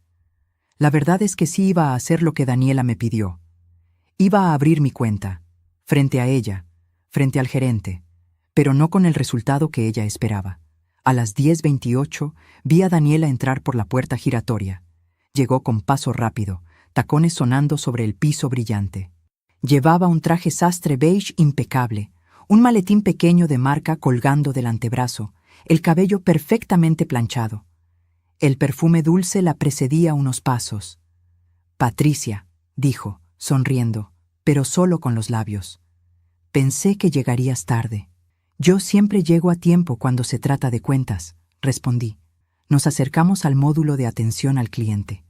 La verdad es que sí iba a hacer lo que Daniela me pidió. Iba a abrir mi cuenta, frente a ella, frente al gerente, pero no con el resultado que ella esperaba. A las 10:28 vi a Daniela entrar por la puerta giratoria. Llegó con paso rápido, tacones sonando sobre el piso brillante. Llevaba un traje sastre beige impecable, un maletín pequeño de marca colgando del antebrazo, el cabello perfectamente planchado. El perfume dulce la precedía unos pasos. «Patricia», dijo, sonriendo, pero solo con los labios. «Pensé que llegarías tarde». «Yo siempre llego a tiempo cuando se trata de cuentas», respondí. Nos acercamos al módulo de atención al cliente.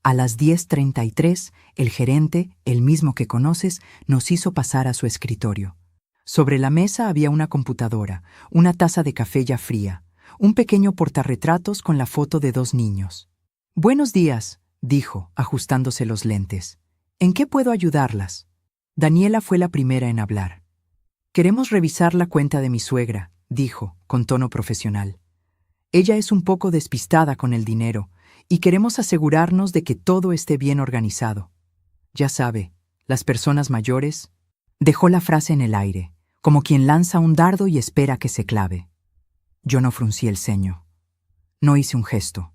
A las 10:33, el gerente, el mismo que conoces, nos hizo pasar a su escritorio. Sobre la mesa había una computadora, una taza de café ya fría, un pequeño portarretratos con la foto de 2 niños. «Buenos días», dijo, ajustándose los lentes. «¿En qué puedo ayudarlas?». Daniela fue la primera en hablar. «Queremos revisar la cuenta de mi suegra», dijo, con tono profesional. «Ella es un poco despistada con el dinero y queremos asegurarnos de que todo esté bien organizado. Ya sabe, las personas mayores». Dejó la frase en el aire, como quien lanza un dardo y espera que se clave. Yo no fruncí el ceño. No hice un gesto.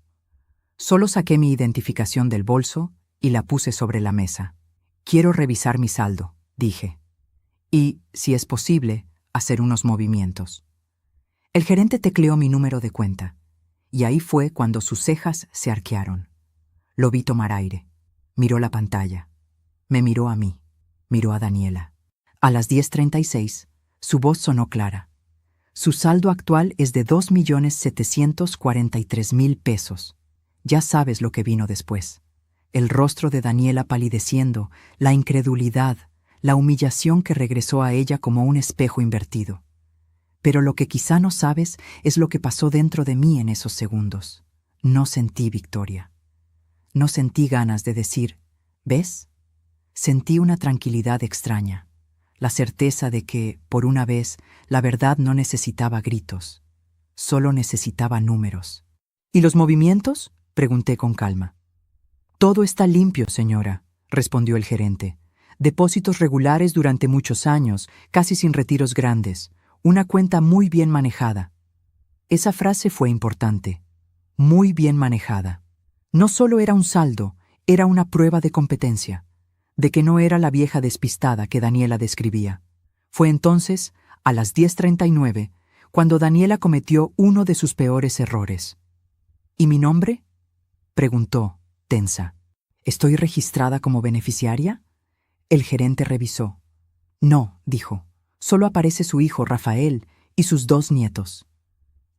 Solo saqué mi identificación del bolso y la puse sobre la mesa. «Quiero revisar mi saldo», dije. «Y, si es posible, hacer unos movimientos». El gerente tecleó mi número de cuenta, y ahí fue cuando sus cejas se arquearon. Lo vi tomar aire. Miró la pantalla. Me miró a mí. Miró a Daniela. A las 10:36, su voz sonó clara. «Su saldo actual es de 2.743.000 pesos. Ya sabes lo que vino después». El rostro de Daniela palideciendo, la incredulidad, la humillación que regresó a ella como un espejo invertido. Pero lo que quizá no sabes es lo que pasó dentro de mí en esos segundos. No sentí victoria. No sentí ganas de decir, ¿ves? Sentí una tranquilidad extraña, la certeza de que, por una vez, la verdad no necesitaba gritos, solo necesitaba números. ¿Y los movimientos?, pregunté con calma. Todo está limpio, señora, respondió el gerente. Depósitos regulares durante muchos años, casi sin retiros grandes. Una cuenta muy bien manejada. Esa frase fue importante. Muy bien manejada. No solo era un saldo, era una prueba de competencia, de que no era la vieja despistada que Daniela describía. Fue entonces, a las 10:39, cuando Daniela cometió uno de sus peores errores. ¿Y mi nombre?, preguntó, tensa. ¿Estoy registrada como beneficiaria? El gerente revisó. No, dijo. Solo aparece su hijo Rafael y sus 2 nietos.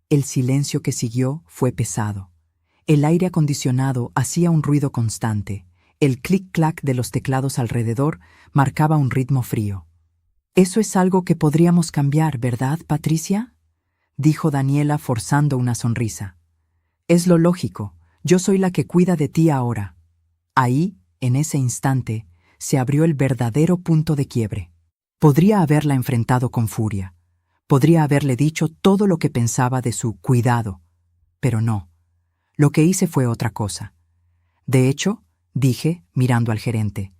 El silencio que siguió fue pesado. El aire acondicionado hacía un ruido constante. El clic-clac de los teclados alrededor marcaba un ritmo frío. «Eso es algo que podríamos cambiar, ¿verdad, Patricia?», dijo Daniela forzando una sonrisa. «Es lo lógico. Yo soy la que cuida de ti ahora». Ahí, en ese instante, se abrió el verdadero punto de quiebre. Podría haberla enfrentado con furia. Podría haberle dicho todo lo que pensaba de su cuidado. Pero no. Lo que hice fue otra cosa. De hecho, dije, mirando al gerente,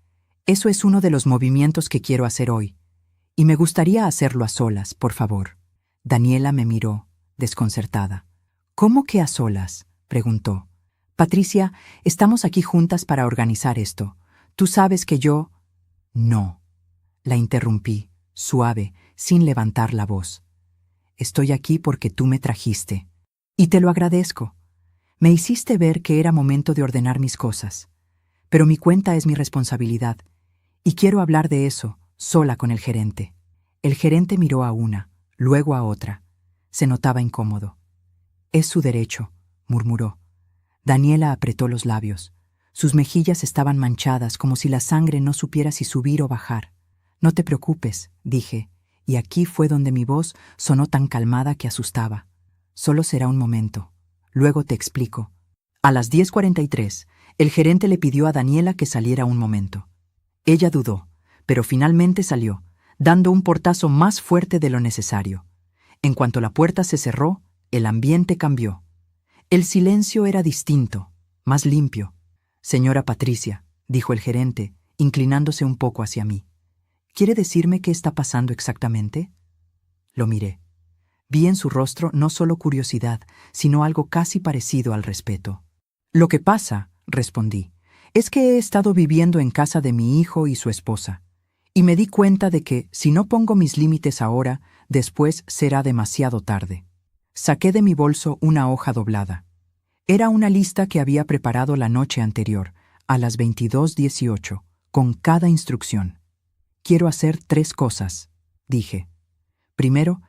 eso es uno de los movimientos que quiero hacer hoy. Y me gustaría hacerlo a solas, por favor. Daniela me miró, desconcertada. ¿Cómo que a solas?, preguntó. Patricia, estamos aquí juntas para organizar esto. Tú sabes que yo... No. La interrumpí, suave, sin levantar la voz. Estoy aquí porque tú me trajiste. Y te lo agradezco. Me hiciste ver que era momento de ordenar mis cosas. Pero mi cuenta es mi responsabilidad. Y quiero hablar de eso, sola con el gerente. El gerente miró a una, luego a otra. Se notaba incómodo. Es su derecho, murmuró. Daniela apretó los labios. Sus mejillas estaban manchadas como si la sangre no supiera si subir o bajar. No te preocupes, dije, y aquí fue donde mi voz sonó tan calmada que asustaba. Solo será un momento. Luego te explico. A las 10:43, el gerente le pidió a Daniela que saliera un momento. Ella dudó, pero finalmente salió, dando un portazo más fuerte de lo necesario. En cuanto la puerta se cerró, el ambiente cambió. El silencio era distinto, más limpio. Señora Patricia, dijo el gerente, inclinándose un poco hacia mí. ¿Quiere decirme qué está pasando exactamente? Lo miré. Vi en su rostro no solo curiosidad, sino algo casi parecido al respeto. Lo que pasa, respondí, es que he estado viviendo en casa de mi hijo y su esposa, y me di cuenta de que, si no pongo mis límites ahora, después será demasiado tarde. Saqué de mi bolso una hoja doblada. Era una lista que había preparado la noche anterior, a las 22:18, con cada instrucción. Quiero hacer 3 cosas, dije. Primero,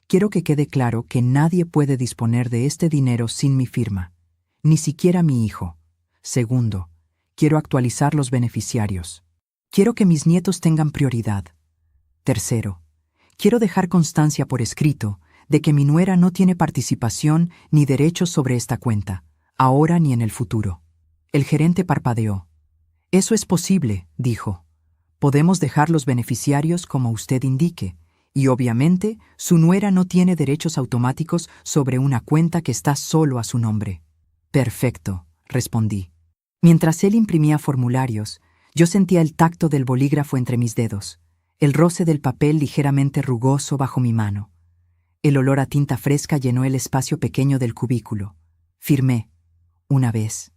quiero que quede claro que nadie puede disponer de este dinero sin mi firma, ni siquiera mi hijo. Segundo, quiero actualizar los beneficiarios. Quiero que mis nietos tengan prioridad. Tercero, quiero dejar constancia por escrito de que mi nuera no tiene participación ni derechos sobre esta cuenta, ahora ni en el futuro. El gerente parpadeó. Eso es posible, dijo. Podemos dejar los beneficiarios como usted indique, y obviamente su nuera no tiene derechos automáticos sobre una cuenta que está solo a su nombre. Perfecto, respondí. Mientras él imprimía formularios, yo sentía el tacto del bolígrafo entre mis dedos, el roce del papel ligeramente rugoso bajo mi mano. El olor a tinta fresca llenó el espacio pequeño del cubículo. Firmé. Una vez.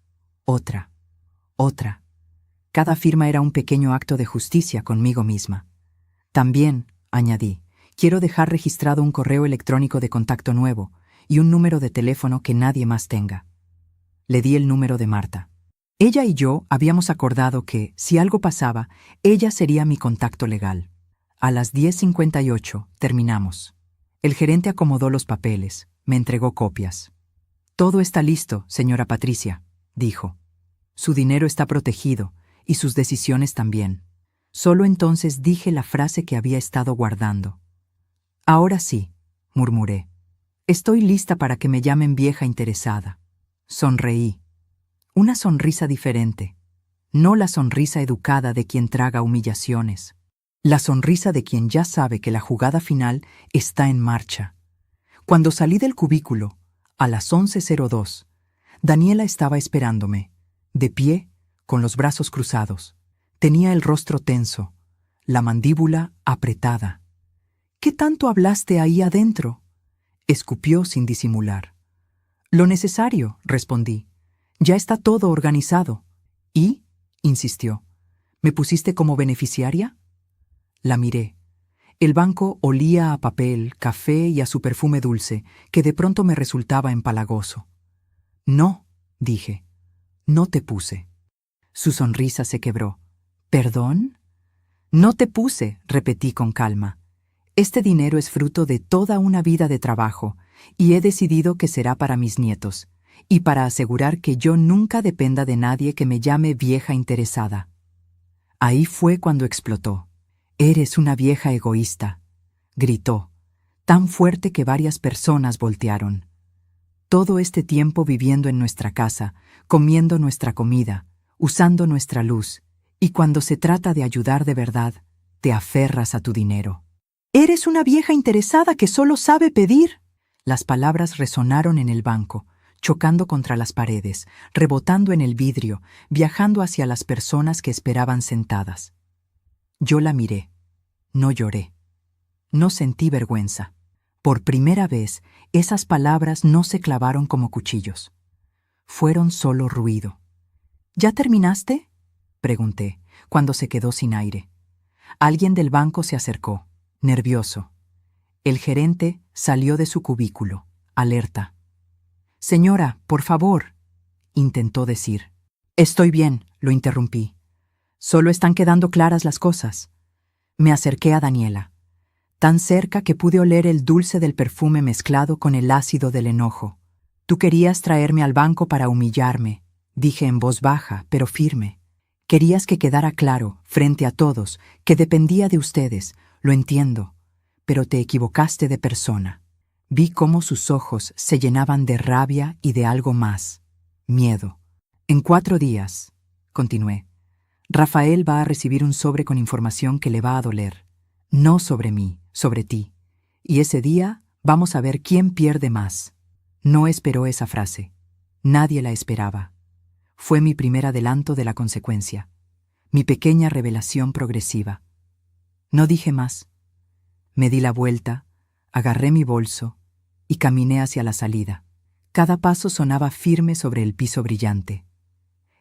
Otra. Otra. Cada firma era un pequeño acto de justicia conmigo misma. También, añadí, quiero dejar registrado un correo electrónico de contacto nuevo y un número de teléfono que nadie más tenga. Le di el número de Marta. Ella y yo habíamos acordado que, si algo pasaba, ella sería mi contacto legal. A las 10:58 terminamos. El gerente acomodó los papeles, me entregó copias. Todo está listo, señora Patricia, dijo. Su dinero está protegido y sus decisiones también. Solo entonces dije la frase que había estado guardando. Ahora sí, murmuré. Estoy lista para que me llamen vieja interesada. Sonreí. Una sonrisa diferente. No la sonrisa educada de quien traga humillaciones. La sonrisa de quien ya sabe que la jugada final está en marcha. Cuando salí del cubículo, a las 11:02, Daniela estaba esperándome, de pie, con los brazos cruzados. Tenía el rostro tenso, la mandíbula apretada. ¿Qué tanto hablaste ahí adentro?, escupió sin disimular. Lo necesario, respondí. Ya está todo organizado. ¿Y?, insistió. ¿Me pusiste como beneficiaria? La miré. El banco olía a papel, café y a su perfume dulce, que de pronto me resultaba empalagoso. No, dije. No te puse. Su sonrisa se quebró. ¿Perdón? No te puse, repetí con calma. Este dinero es fruto de toda una vida de trabajo, y he decidido que será para mis nietos, y para asegurar que yo nunca dependa de nadie que me llame vieja interesada. Ahí fue cuando explotó. «Eres una vieja egoísta», gritó, tan fuerte que varias personas voltearon. Todo este tiempo viviendo en nuestra casa, comiendo nuestra comida, usando nuestra luz, y cuando se trata de ayudar de verdad, te aferras a tu dinero. «Eres una vieja interesada que solo sabe pedir». Las palabras resonaron en el banco, chocando contra las paredes, rebotando en el vidrio, viajando hacia las personas que esperaban sentadas. Yo la miré. No lloré. No sentí vergüenza. Por primera vez, esas palabras no se clavaron como cuchillos. Fueron solo ruido. ¿Ya terminaste?, pregunté, cuando se quedó sin aire. Alguien del banco se acercó, nervioso. El gerente salió de su cubículo, alerta. «Señora, por favor», intentó decir. «Estoy bien», lo interrumpí. «Solo están quedando claras las cosas». Me acerqué a Daniela, tan cerca que pude oler el dulce del perfume mezclado con el ácido del enojo. «Tú querías traerme al banco para humillarme», dije en voz baja, pero firme. «Querías que quedara claro, frente a todos, que dependía de ustedes, lo entiendo, pero te equivocaste de persona». Vi cómo sus ojos se llenaban de rabia y de algo más, miedo. «En 4 días», continué, «Rafael va a recibir un sobre con información que le va a doler. No sobre mí, sobre ti. Y ese día vamos a ver quién pierde más». No esperó esa frase. Nadie la esperaba. Fue mi primer adelanto de la consecuencia, mi pequeña revelación progresiva. No dije más. Me di la vuelta, agarré mi bolso y caminé hacia la salida. Cada paso sonaba firme sobre el piso brillante.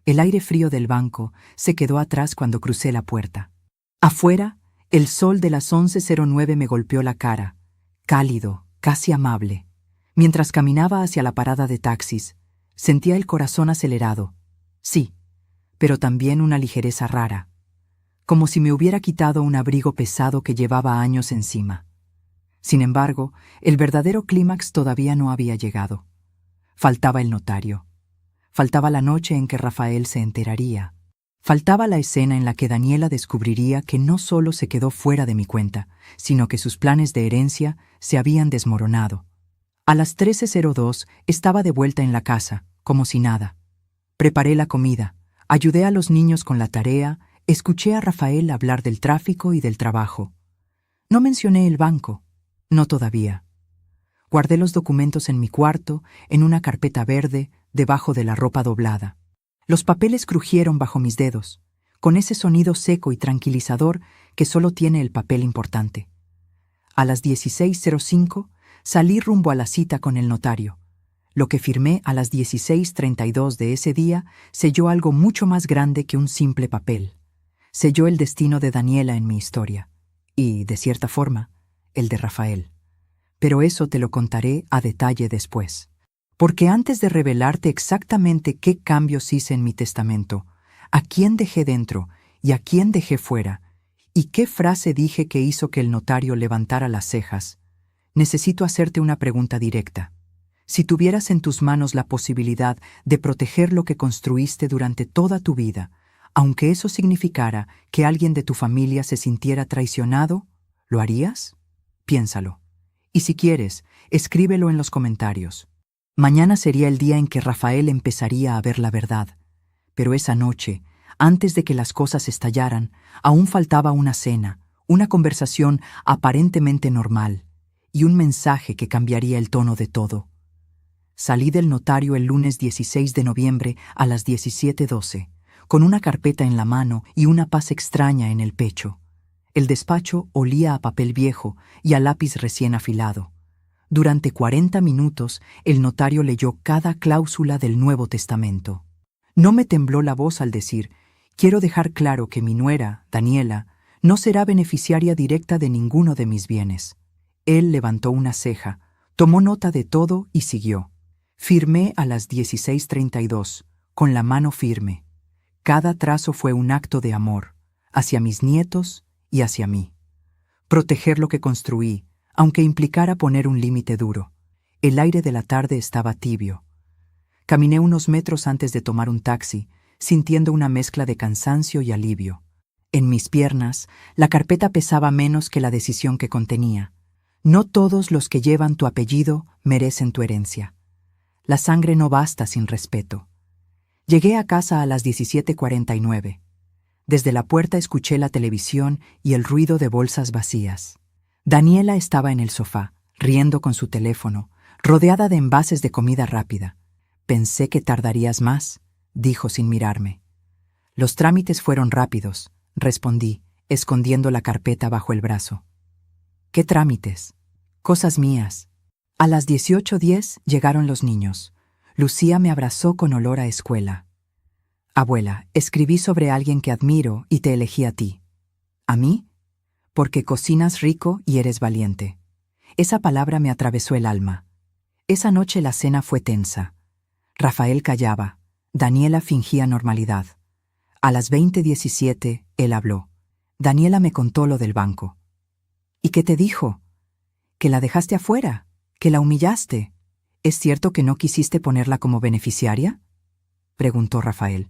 El aire frío del banco se quedó atrás cuando crucé la puerta. Afuera, el sol de las 11:09 me golpeó la cara, cálido, casi amable. Mientras caminaba hacia la parada de taxis, sentía el corazón acelerado. Sí, pero también una ligereza rara, como si me hubiera quitado un abrigo pesado que llevaba años encima. Sin embargo, el verdadero clímax todavía no había llegado. Faltaba el notario. Faltaba la noche en que Rafael se enteraría. Faltaba la escena en la que Daniela descubriría que no solo se quedó fuera de mi cuenta, sino que sus planes de herencia se habían desmoronado. A las 13:02 estaba de vuelta en la casa, como si nada. Preparé la comida, ayudé a los niños con la tarea, escuché a Rafael hablar del tráfico y del trabajo. No mencioné el banco. No todavía. Guardé los documentos en mi cuarto, en una carpeta verde, debajo de la ropa doblada. Los papeles crujieron bajo mis dedos, con ese sonido seco y tranquilizador que solo tiene el papel importante. A las 16:05 salí rumbo a la cita con el notario. Lo que firmé a las 16:32 de ese día selló algo mucho más grande que un simple papel. Selló el destino de Daniela en mi historia, y, de cierta forma, el de Rafael. Pero eso te lo contaré a detalle después. Porque antes de revelarte exactamente qué cambios hice en mi testamento, a quién dejé dentro y a quién dejé fuera, y qué frase dije que hizo que el notario levantara las cejas, necesito hacerte una pregunta directa. Si tuvieras en tus manos la posibilidad de proteger lo que construiste durante toda tu vida, aunque eso significara que alguien de tu familia se sintiera traicionado, ¿lo harías? Piénsalo. Y si quieres, escríbelo en los comentarios. Mañana sería el día en que Rafael empezaría a ver la verdad. Pero esa noche, antes de que las cosas estallaran, aún faltaba una cena, una conversación aparentemente normal, y un mensaje que cambiaría el tono de todo. Salí del notario el lunes 16 de noviembre a las 17:12, con una carpeta en la mano y una paz extraña en el pecho. El despacho olía a papel viejo y a lápiz recién afilado. Durante 40 minutos, el notario leyó cada cláusula del Nuevo Testamento. No me tembló la voz al decir: quiero dejar claro que mi nuera, Daniela, no será beneficiaria directa de ninguno de mis bienes. Él levantó una ceja, tomó nota de todo y siguió. Firmé a las 16:32, con la mano firme. Cada trazo fue un acto de amor, hacia mis nietos y hacia mí. Proteger lo que construí, aunque implicara poner un límite duro. El aire de la tarde estaba tibio. Caminé unos metros antes de tomar un taxi, sintiendo una mezcla de cansancio y alivio. En mis piernas, la carpeta pesaba menos que la decisión que contenía. No todos los que llevan tu apellido merecen tu herencia. La sangre no basta sin respeto. Llegué a casa a las 17:49. Desde la puerta escuché la televisión y el ruido de bolsas vacías. Daniela estaba en el sofá, riendo con su teléfono, rodeada de envases de comida rápida. Pensé que tardarías más, dijo sin mirarme. Los trámites fueron rápidos, respondí, escondiendo la carpeta bajo el brazo. ¿Qué trámites? Cosas mías. A las 18:10 llegaron los niños. Lucía me abrazó con olor a escuela. Abuela, escribí sobre alguien que admiro y te elegí a ti. ¿A mí? Porque cocinas rico y eres valiente. Esa palabra me atravesó el alma. Esa noche la cena fue tensa. Rafael callaba. Daniela fingía normalidad. A las 20:17 él habló. Daniela me contó lo del banco. ¿Y qué te dijo? Que la dejaste afuera, que la humillaste. ¿Es cierto que no quisiste ponerla como beneficiaria? Preguntó Rafael.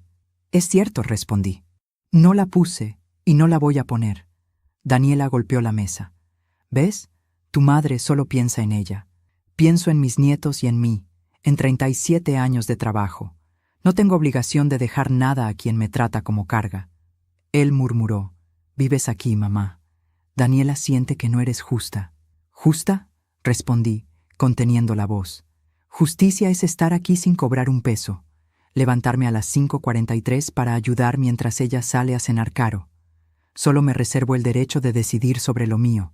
Es cierto, respondí. No la puse y no la voy a poner. Daniela golpeó la mesa. ¿Ves? Tu madre solo piensa en ella. Pienso en mis nietos y en mí, en 37 años de trabajo. No tengo obligación de dejar nada a quien me trata como carga. Él murmuró. Vives aquí, mamá. Daniela siente que no eres justa. ¿Justa? Respondí, conteniendo la voz. Justicia es estar aquí sin cobrar un peso. Levantarme a las 5:43 para ayudar mientras ella sale a cenar caro. Solo me reservo el derecho de decidir sobre lo mío.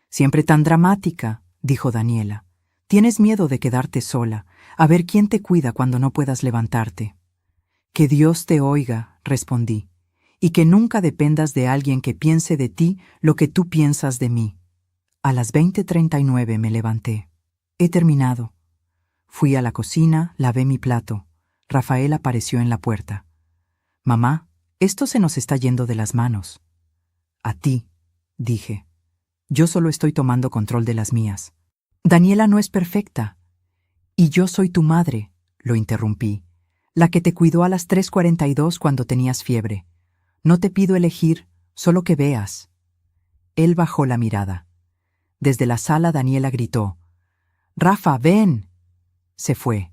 Siempre tan dramática, dijo Daniela. Tienes miedo de quedarte sola, a ver quién te cuida cuando no puedas levantarte. Que Dios te oiga, respondí, y que nunca dependas de alguien que piense de ti lo que tú piensas de mí. A las 20:39 me levanté. He terminado. Fui a la cocina, lavé mi plato. Rafael apareció en la puerta. Mamá, esto se nos está yendo de las manos. A ti, dije. Yo solo estoy tomando control de las mías. Daniela no es perfecta. Y yo soy tu madre, lo interrumpí, la que te cuidó a las 3:42 cuando tenías fiebre. No te pido elegir, solo que veas. Él bajó la mirada. Desde la sala Daniela gritó. Rafa, ven. Se fue.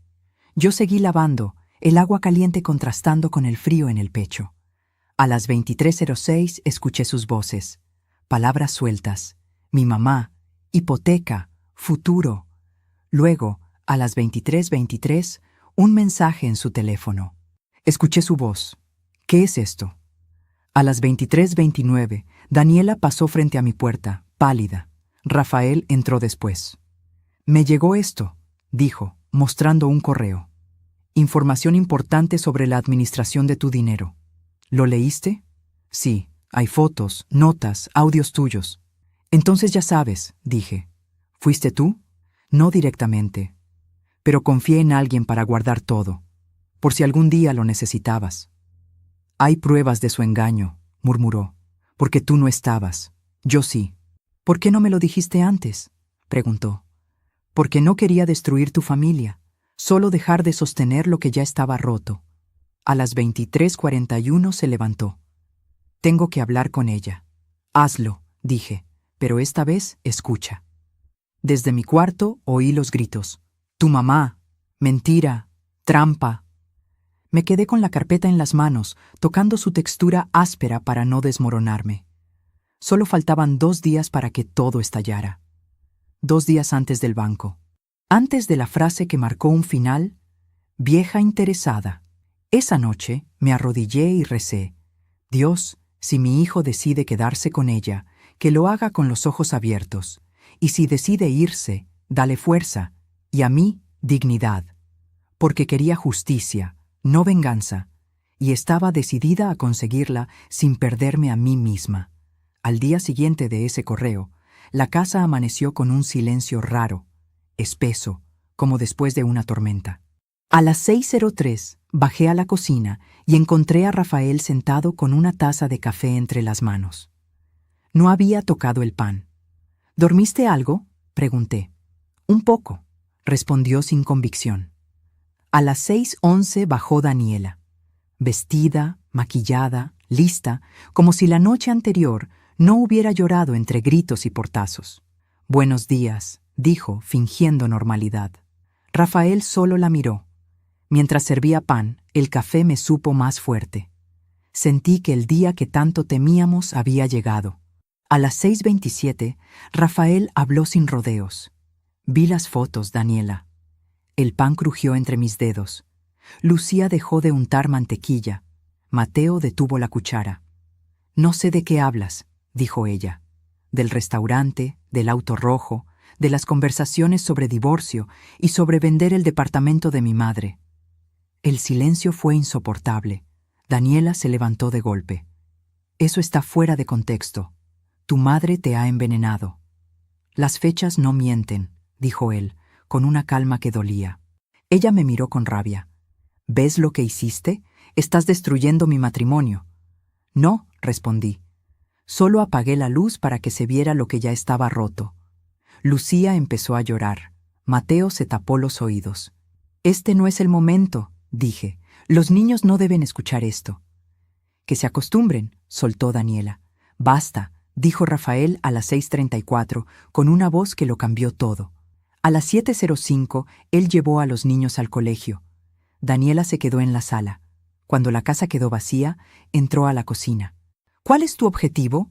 Yo seguí lavando, el agua caliente contrastando con el frío en el pecho. A las 23:06 escuché sus voces. Palabras sueltas. Mi mamá, hipoteca, futuro. Luego, a las 23:23, un mensaje en su teléfono. Escuché su voz. ¿Qué es esto? A las 23:29, Daniela pasó frente a mi puerta, pálida. Rafael entró después. Me llegó esto, dijo, mostrando un correo. Información importante sobre la administración de tu dinero. ¿Lo leíste? Sí, hay fotos, notas, audios tuyos. Entonces ya sabes, dije. ¿Fuiste tú? No directamente. Pero confié en alguien para guardar todo, por si algún día lo necesitabas. Hay pruebas de su engaño, murmuró, porque tú no estabas. Yo sí. ¿Por qué no me lo dijiste antes? Preguntó. Porque no quería destruir tu familia, solo dejar de sostener lo que ya estaba roto. A las 23:41 se levantó. Tengo que hablar con ella. Hazlo, dije, pero esta vez escucha. Desde mi cuarto oí los gritos. «Tu mamá, mentira, trampa». Me quedé con la carpeta en las manos, tocando su textura áspera para no desmoronarme. Solo faltaban 2 días para que todo estallara. 2 días antes del banco. Antes de la frase que marcó un final, vieja interesada. Esa noche me arrodillé y recé. Dios, si mi hijo decide quedarse con ella, que lo haga con los ojos abiertos. Y si decide irse, dale fuerza, y a mí, dignidad. Porque quería justicia, no venganza, y estaba decidida a conseguirla sin perderme a mí misma. Al día siguiente de ese correo, la casa amaneció con un silencio raro, espeso, como después de una tormenta. A las 6:03 bajé a la cocina y encontré a Rafael sentado con una taza de café entre las manos. No había tocado el pan. ¿Dormiste algo?, pregunté. Un poco, respondió sin convicción. A las 6:11 bajó Daniela, vestida, maquillada, lista, como si la noche anterior no hubiera llorado entre gritos y portazos. «Buenos días», dijo, fingiendo normalidad. Rafael solo la miró. Mientras servía pan, el café me supo más fuerte. Sentí que el día que tanto temíamos había llegado. A las 6:27, Rafael habló sin rodeos. «Vi las fotos, Daniela». El pan crujió entre mis dedos. Lucía dejó de untar mantequilla. Mateo detuvo la cuchara. «No sé de qué hablas», dijo ella. «Del restaurante, del auto rojo, de las conversaciones sobre divorcio y sobre vender el departamento de mi madre». El silencio fue insoportable. Daniela se levantó de golpe. «Eso está fuera de contexto. Tu madre te ha envenenado». «Las fechas no mienten», dijo él, con una calma que dolía. Ella me miró con rabia. «¿Ves lo que hiciste? Estás destruyendo mi matrimonio». «No», respondí. Solo apagué la luz para que se viera lo que ya estaba roto. Lucía empezó a llorar. Mateo se tapó los oídos. «Este no es el momento», dije. «Los niños no deben escuchar esto». «Que se acostumbren», soltó Daniela. «Basta», dijo Rafael a las 6:34, con una voz que lo cambió todo. A las 7:05, él llevó a los niños al colegio. Daniela se quedó en la sala. Cuando la casa quedó vacía, entró a la cocina. «¿Cuál es tu objetivo?»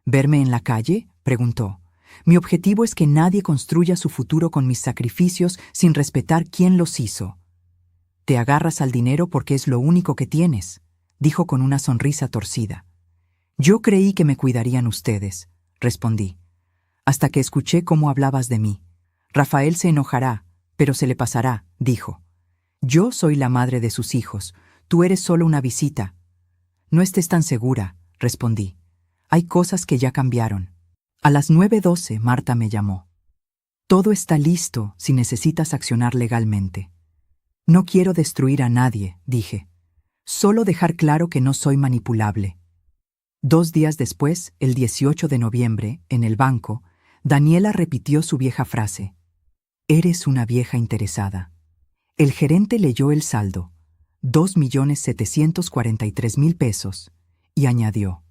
«¿Verme en la calle?», preguntó. «Mi objetivo es que nadie construya su futuro con mis sacrificios sin respetar quién los hizo». «Te agarras al dinero porque es lo único que tienes», dijo con una sonrisa torcida. «Yo creí que me cuidarían ustedes», respondí, «hasta que escuché cómo hablabas de mí. Rafael se enojará, pero se le pasará», dijo. «Yo soy la madre de sus hijos, tú eres solo una visita». «No estés tan segura», respondí. «Hay cosas que ya cambiaron». A las 9:12 Marta me llamó. «Todo está listo si necesitas accionar legalmente». «No quiero destruir a nadie», dije. «Solo dejar claro que no soy manipulable». 2 días después, el 18 de noviembre, en el banco, Daniela repitió su vieja frase. «Eres una vieja interesada». El gerente leyó el saldo, 2.743.000 pesos, y añadió.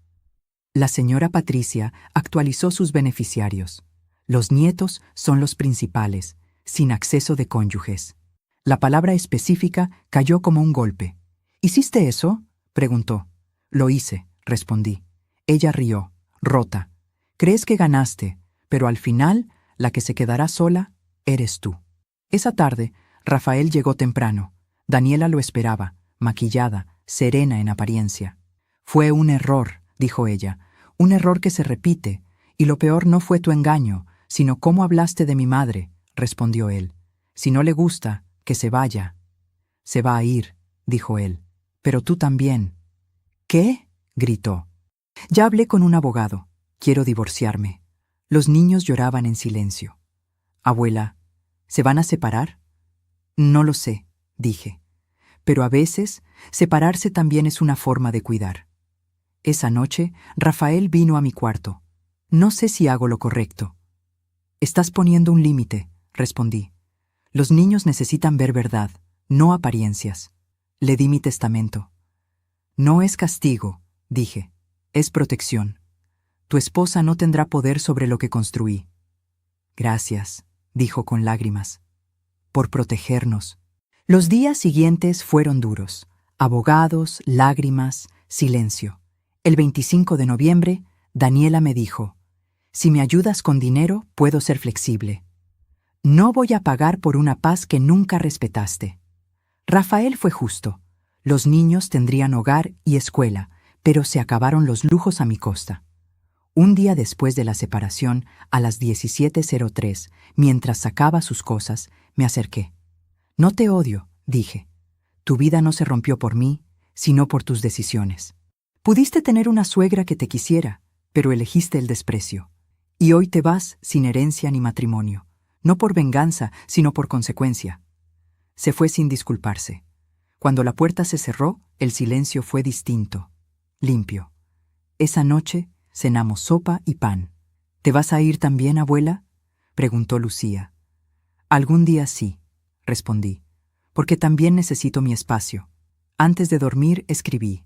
La señora Patricia actualizó sus beneficiarios. Los nietos son los principales, sin acceso de cónyuges. La palabra específica cayó como un golpe. «¿Hiciste eso?», preguntó. «Lo hice», respondí. Ella rió, rota. «Crees que ganaste, pero al final, la que se quedará sola eres tú». Esa tarde, Rafael llegó temprano. Daniela lo esperaba, maquillada, serena en apariencia. «Fue un error», dijo ella, «un error que se repite, y lo peor no fue tu engaño, sino cómo hablaste de mi madre», respondió él. «Si no le gusta, que se vaya». «Se va a ir», dijo él, «pero tú también». «¿Qué?», gritó. «Ya hablé con un abogado. Quiero divorciarme». Los niños lloraban en silencio. «Abuela, ¿se van a separar?». «No lo sé», dije. «Pero a veces, separarse también es una forma de cuidar». Esa noche, Rafael vino a mi cuarto. «No sé si hago lo correcto». «Estás poniendo un límite», respondí. «Los niños necesitan ver verdad, no apariencias». Le di mi testamento. «No es castigo», dije. «Es protección. Tu esposa no tendrá poder sobre lo que construí». Gracias, dijo con lágrimas, por protegernos. Los días siguientes fueron duros. Abogados, lágrimas, silencio. El 25 de noviembre, Daniela me dijo: si me ayudas con dinero, puedo ser flexible. No voy a pagar por una paz que nunca respetaste. Rafael fue justo. Los niños tendrían hogar y escuela, pero se acabaron los lujos a mi costa. Un día después de la separación, a las 17:03, mientras sacaba sus cosas, me acerqué. No te odio, dije. Tu vida no se rompió por mí, sino por tus decisiones. Pudiste tener una suegra que te quisiera, pero elegiste el desprecio. Y hoy te vas sin herencia ni matrimonio, no por venganza, sino por consecuencia. Se fue sin disculparse. Cuando la puerta se cerró, el silencio fue distinto, limpio. Esa noche cenamos sopa y pan. ¿Te vas a ir también, abuela?, preguntó Lucía. Algún día sí, respondí, porque también necesito mi espacio. Antes de dormir escribí: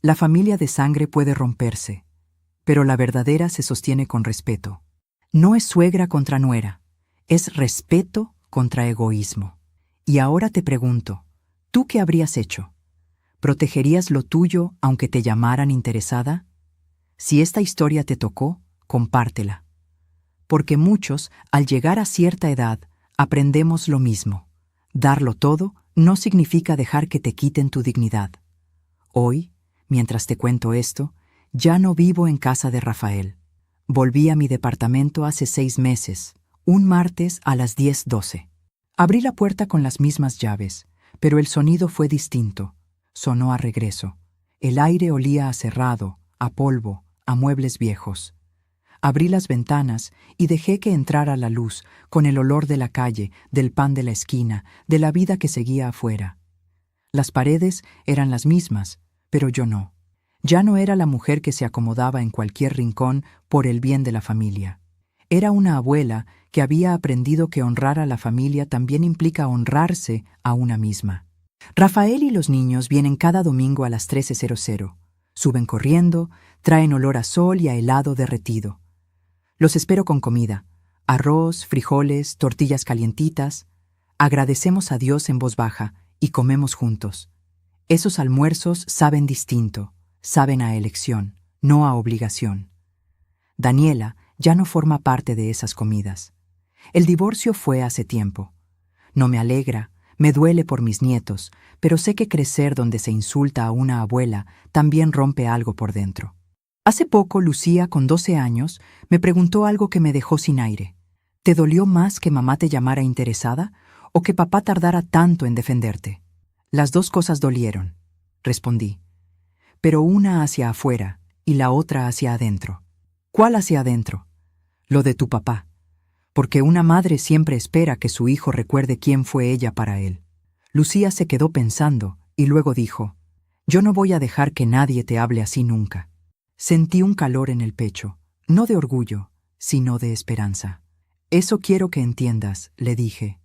la familia de sangre puede romperse, pero la verdadera se sostiene con respeto. No es suegra contra nuera, es respeto contra egoísmo. Y ahora te pregunto, ¿tú qué habrías hecho? ¿Protegerías lo tuyo aunque te llamaran interesada? Si esta historia te tocó, compártela. Porque muchos, al llegar a cierta edad, aprendemos lo mismo. Darlo todo no significa dejar que te quiten tu dignidad. Hoy, mientras te cuento esto, ya no vivo en casa de Rafael. Volví a mi departamento hace 6 meses, un martes a las 10:12. Abrí la puerta con las mismas llaves, pero el sonido fue distinto. Sonó a regreso. El aire olía a cerrado, a polvo, a muebles viejos. Abrí las ventanas y dejé que entrara la luz, con el olor de la calle, del pan de la esquina, de la vida que seguía afuera. Las paredes eran las mismas, pero yo no. Ya no era la mujer que se acomodaba en cualquier rincón por el bien de la familia. Era una abuela que había aprendido que honrar a la familia también implica honrarse a una misma. Rafael y los niños vienen cada domingo a las 13:00. Suben corriendo, traen olor a sol y a helado derretido. Los espero con comida: arroz, frijoles, tortillas calientitas. Agradecemos a Dios en voz baja y comemos juntos. Esos almuerzos saben distinto, saben a elección, no a obligación. Daniela ya no forma parte de esas comidas. El divorcio fue hace tiempo. No me alegra, me duele por mis nietos, pero sé que crecer donde se insulta a una abuela también rompe algo por dentro. Hace poco, Lucía, con 12 años, me preguntó algo que me dejó sin aire. ¿Te dolió más que mamá te llamara interesada o que papá tardara tanto en defenderte? Las dos cosas dolieron, respondí, pero una hacia afuera y la otra hacia adentro. ¿Cuál hacia adentro? Lo de tu papá, porque una madre siempre espera que su hijo recuerde quién fue ella para él. Lucía se quedó pensando y luego dijo: yo no voy a dejar que nadie te hable así nunca. Sentí un calor en el pecho, no de orgullo, sino de esperanza. Eso quiero que entiendas, le dije.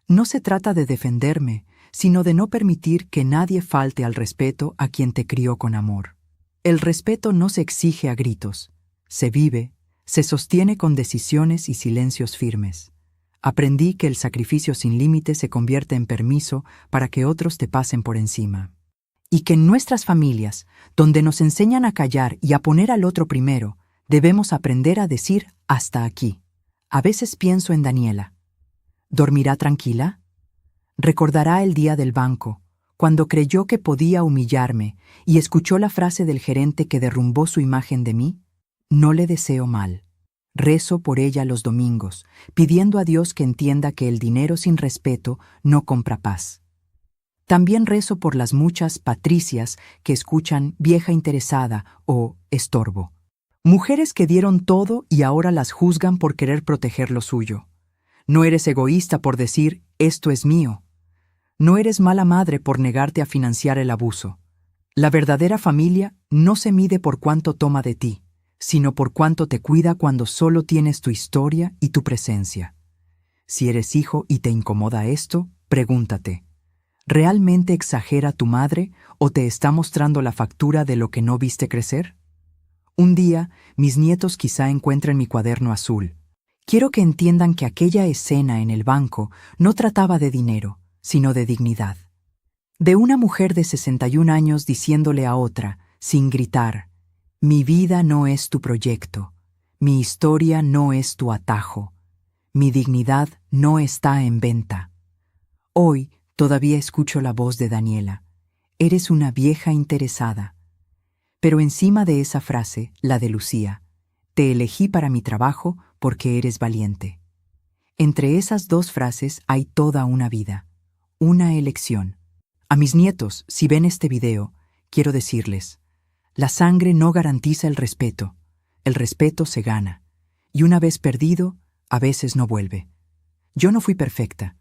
No se trata de defenderme, sino de no permitir que nadie falte al respeto a quien te crió con amor. El respeto no se exige a gritos, se vive, se sostiene con decisiones y silencios firmes. Aprendí que el sacrificio sin límite se convierte en permiso para que otros te pasen por encima. Y que en nuestras familias, donde nos enseñan a callar y a poner al otro primero, debemos aprender a decir hasta aquí. A veces pienso en Daniela. ¿Dormirá tranquila? Recordará el día del banco, cuando creyó que podía humillarme y escuchó la frase del gerente que derrumbó su imagen de mí. No le deseo mal. Rezo por ella los domingos, pidiendo a Dios que entienda que el dinero sin respeto no compra paz. También rezo por las muchas Patricias que escuchan vieja interesada o estorbo. Mujeres que dieron todo y ahora las juzgan por querer proteger lo suyo. No eres egoísta por decir, esto es mío. No eres mala madre por negarte a financiar el abuso. La verdadera familia no se mide por cuánto toma de ti, sino por cuánto te cuida cuando solo tienes tu historia y tu presencia. Si eres hijo y te incomoda esto, pregúntate, ¿realmente exagera tu madre o te está mostrando la factura de lo que no viste crecer? Un día, mis nietos quizá encuentren mi cuaderno azul. Quiero que entiendan que aquella escena en el banco no trataba de dinero, sino de dignidad. De una mujer de 61 años diciéndole a otra, sin gritar, «Mi vida no es tu proyecto, mi historia no es tu atajo, mi dignidad no está en venta». Hoy todavía escucho la voz de Daniela. Eres una vieja interesada. Pero encima de esa frase, la de Lucía, te elegí para mi trabajo porque eres valiente. Entre esas dos frases hay toda una vida, una elección. A mis nietos, si ven este video, quiero decirles, la sangre no garantiza el respeto se gana, y una vez perdido, a veces no vuelve. Yo no fui perfecta.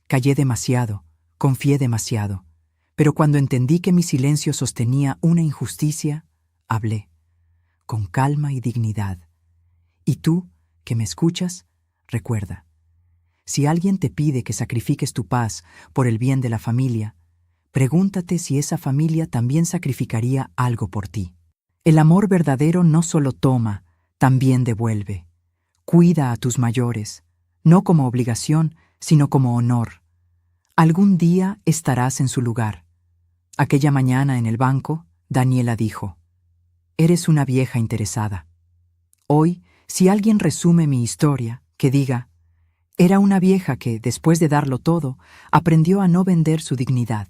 Callé demasiado, confié demasiado, pero cuando entendí que mi silencio sostenía una injusticia, hablé, con calma y dignidad. Y tú, que me escuchas, recuerda, si alguien te pide que sacrifiques tu paz por el bien de la familia, pregúntate si esa familia también sacrificaría algo por ti. El amor verdadero no solo toma, también devuelve. Cuida a tus mayores, no como obligación, sino como honor. Algún día estarás en su lugar. Aquella mañana en el banco, Daniela dijo, «Eres una vieja interesada». Hoy, si alguien resume mi historia, que diga, «Era una vieja que, después de darlo todo, aprendió a no vender su dignidad».